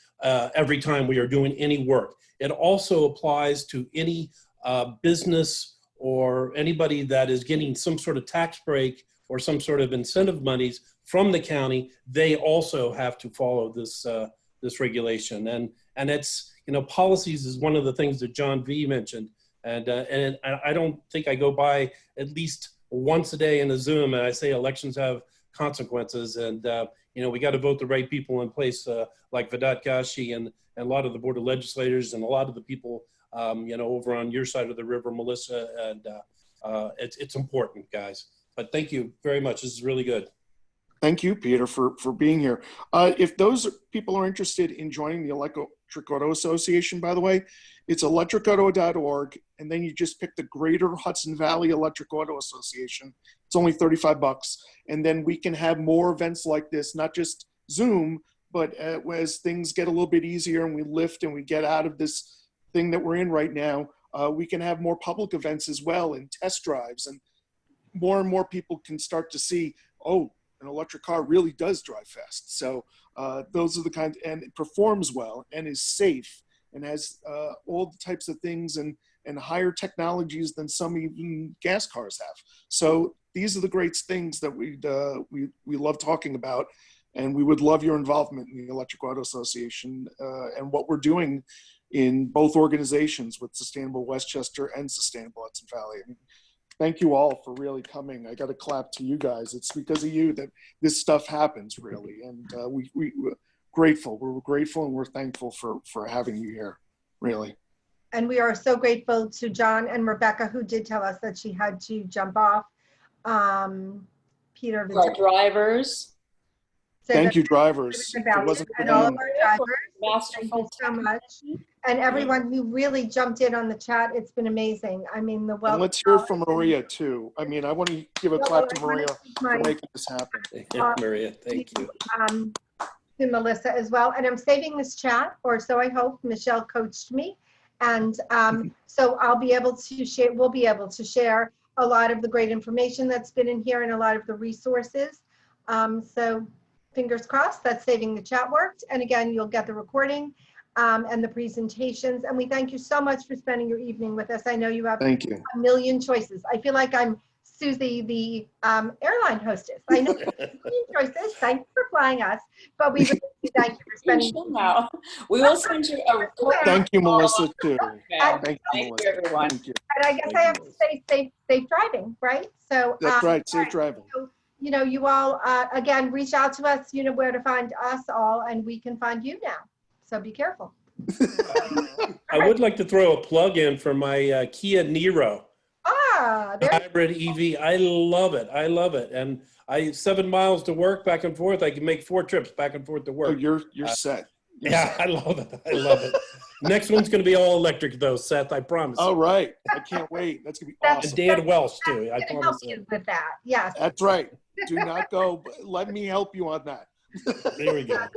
every time we are doing any work. It also applies to any business or anybody that is getting some sort of tax break or some sort of incentive monies from the county. They also have to follow this this regulation. And it's, policies is one of the things that John V mentioned. And I don't think I go by at least once a day in a Zoom and I say elections have consequences. And, we got to vote the right people in place, like Vedat Gashi and a lot of the Board of Legislators and a lot of the people, over on your side of the river, Melissa. And it's important, guys. But thank you very much. This is really good. Thank you, Peter, for being here. If those people are interested in joining the Electric Auto Association, by the way, it's electricauto.org, and then you just pick the Greater Hudson Valley Electric Auto Association. It's only $35, and then we can have more events like this, not just Zoom, but as things get a little bit easier and we lift and we get out of this thing that we're in right now, we can have more public events as well and test drives, and more people can start to see, oh, an electric car really does drive fast. So those are the kind, and it performs well and is safe and has all the types of things and higher technologies than some even gas cars have. So these are the great things that we love talking about, and we would love your involvement in the Electric Auto Association and what we're doing in both organizations with Sustainable Westchester and Sustainable Hudson Valley. I mean, thank you all for really coming. I got to clap to you guys. It's because of you that this stuff happens, really. And we're grateful. We're grateful and we're thankful for having you here, really. And we are so grateful to John and Rebecca, who did tell us that she had to jump off. Peter. For our drivers. Thank you, drivers. If it wasn't for And all of them, our drivers, thank you Masterful so much. And everyone who really jumped in on the chat, it's been amazing. I mean, the and wealth. let's hear it from Maria too. I mean, I want to give a clap to Maria for making this happen. Maria, thank you. To Melissa as well. And I'm saving this chat, or so I hope. Michelle coached me. And so I'll be able to share, we'll be able to share a lot of the great information that's been in here and a lot of the resources. So fingers crossed that saving the chat worked. And again, you'll get the recording and the presentations. And we thank you so much for spending your evening with us. I know you have Thank you. a million choices. I feel like I'm Susie, the airline hostess. I know a million choices. Thank you for flying us. But we really thank you for spending. Now, we will send you a recording. Thank you, Melissa, too. And Thank you, thank Melissa. you, everyone. Thank you. And I guess I have to say safe driving, right? So That's right. Safe driving. So, you know, you all, again, reach out to us. You know where to find us all, and we can find you now. So be careful. I would like to throw a plug in for my Kia Niro. There. Hybrid EV. I love it. I love it. And 7 miles to work back and forth. I can make 4 trips back and forth to Oh, work. you're set. Yeah, I love it. I love it. Next one's going to be all electric though, Seth. I promise. All right. I can't wait. That's going to be That's- awesome. And Dan Welsh too. I That's gonna promise. help you with that. Yes. That's right. Do not go. Let me help you on that. There we go.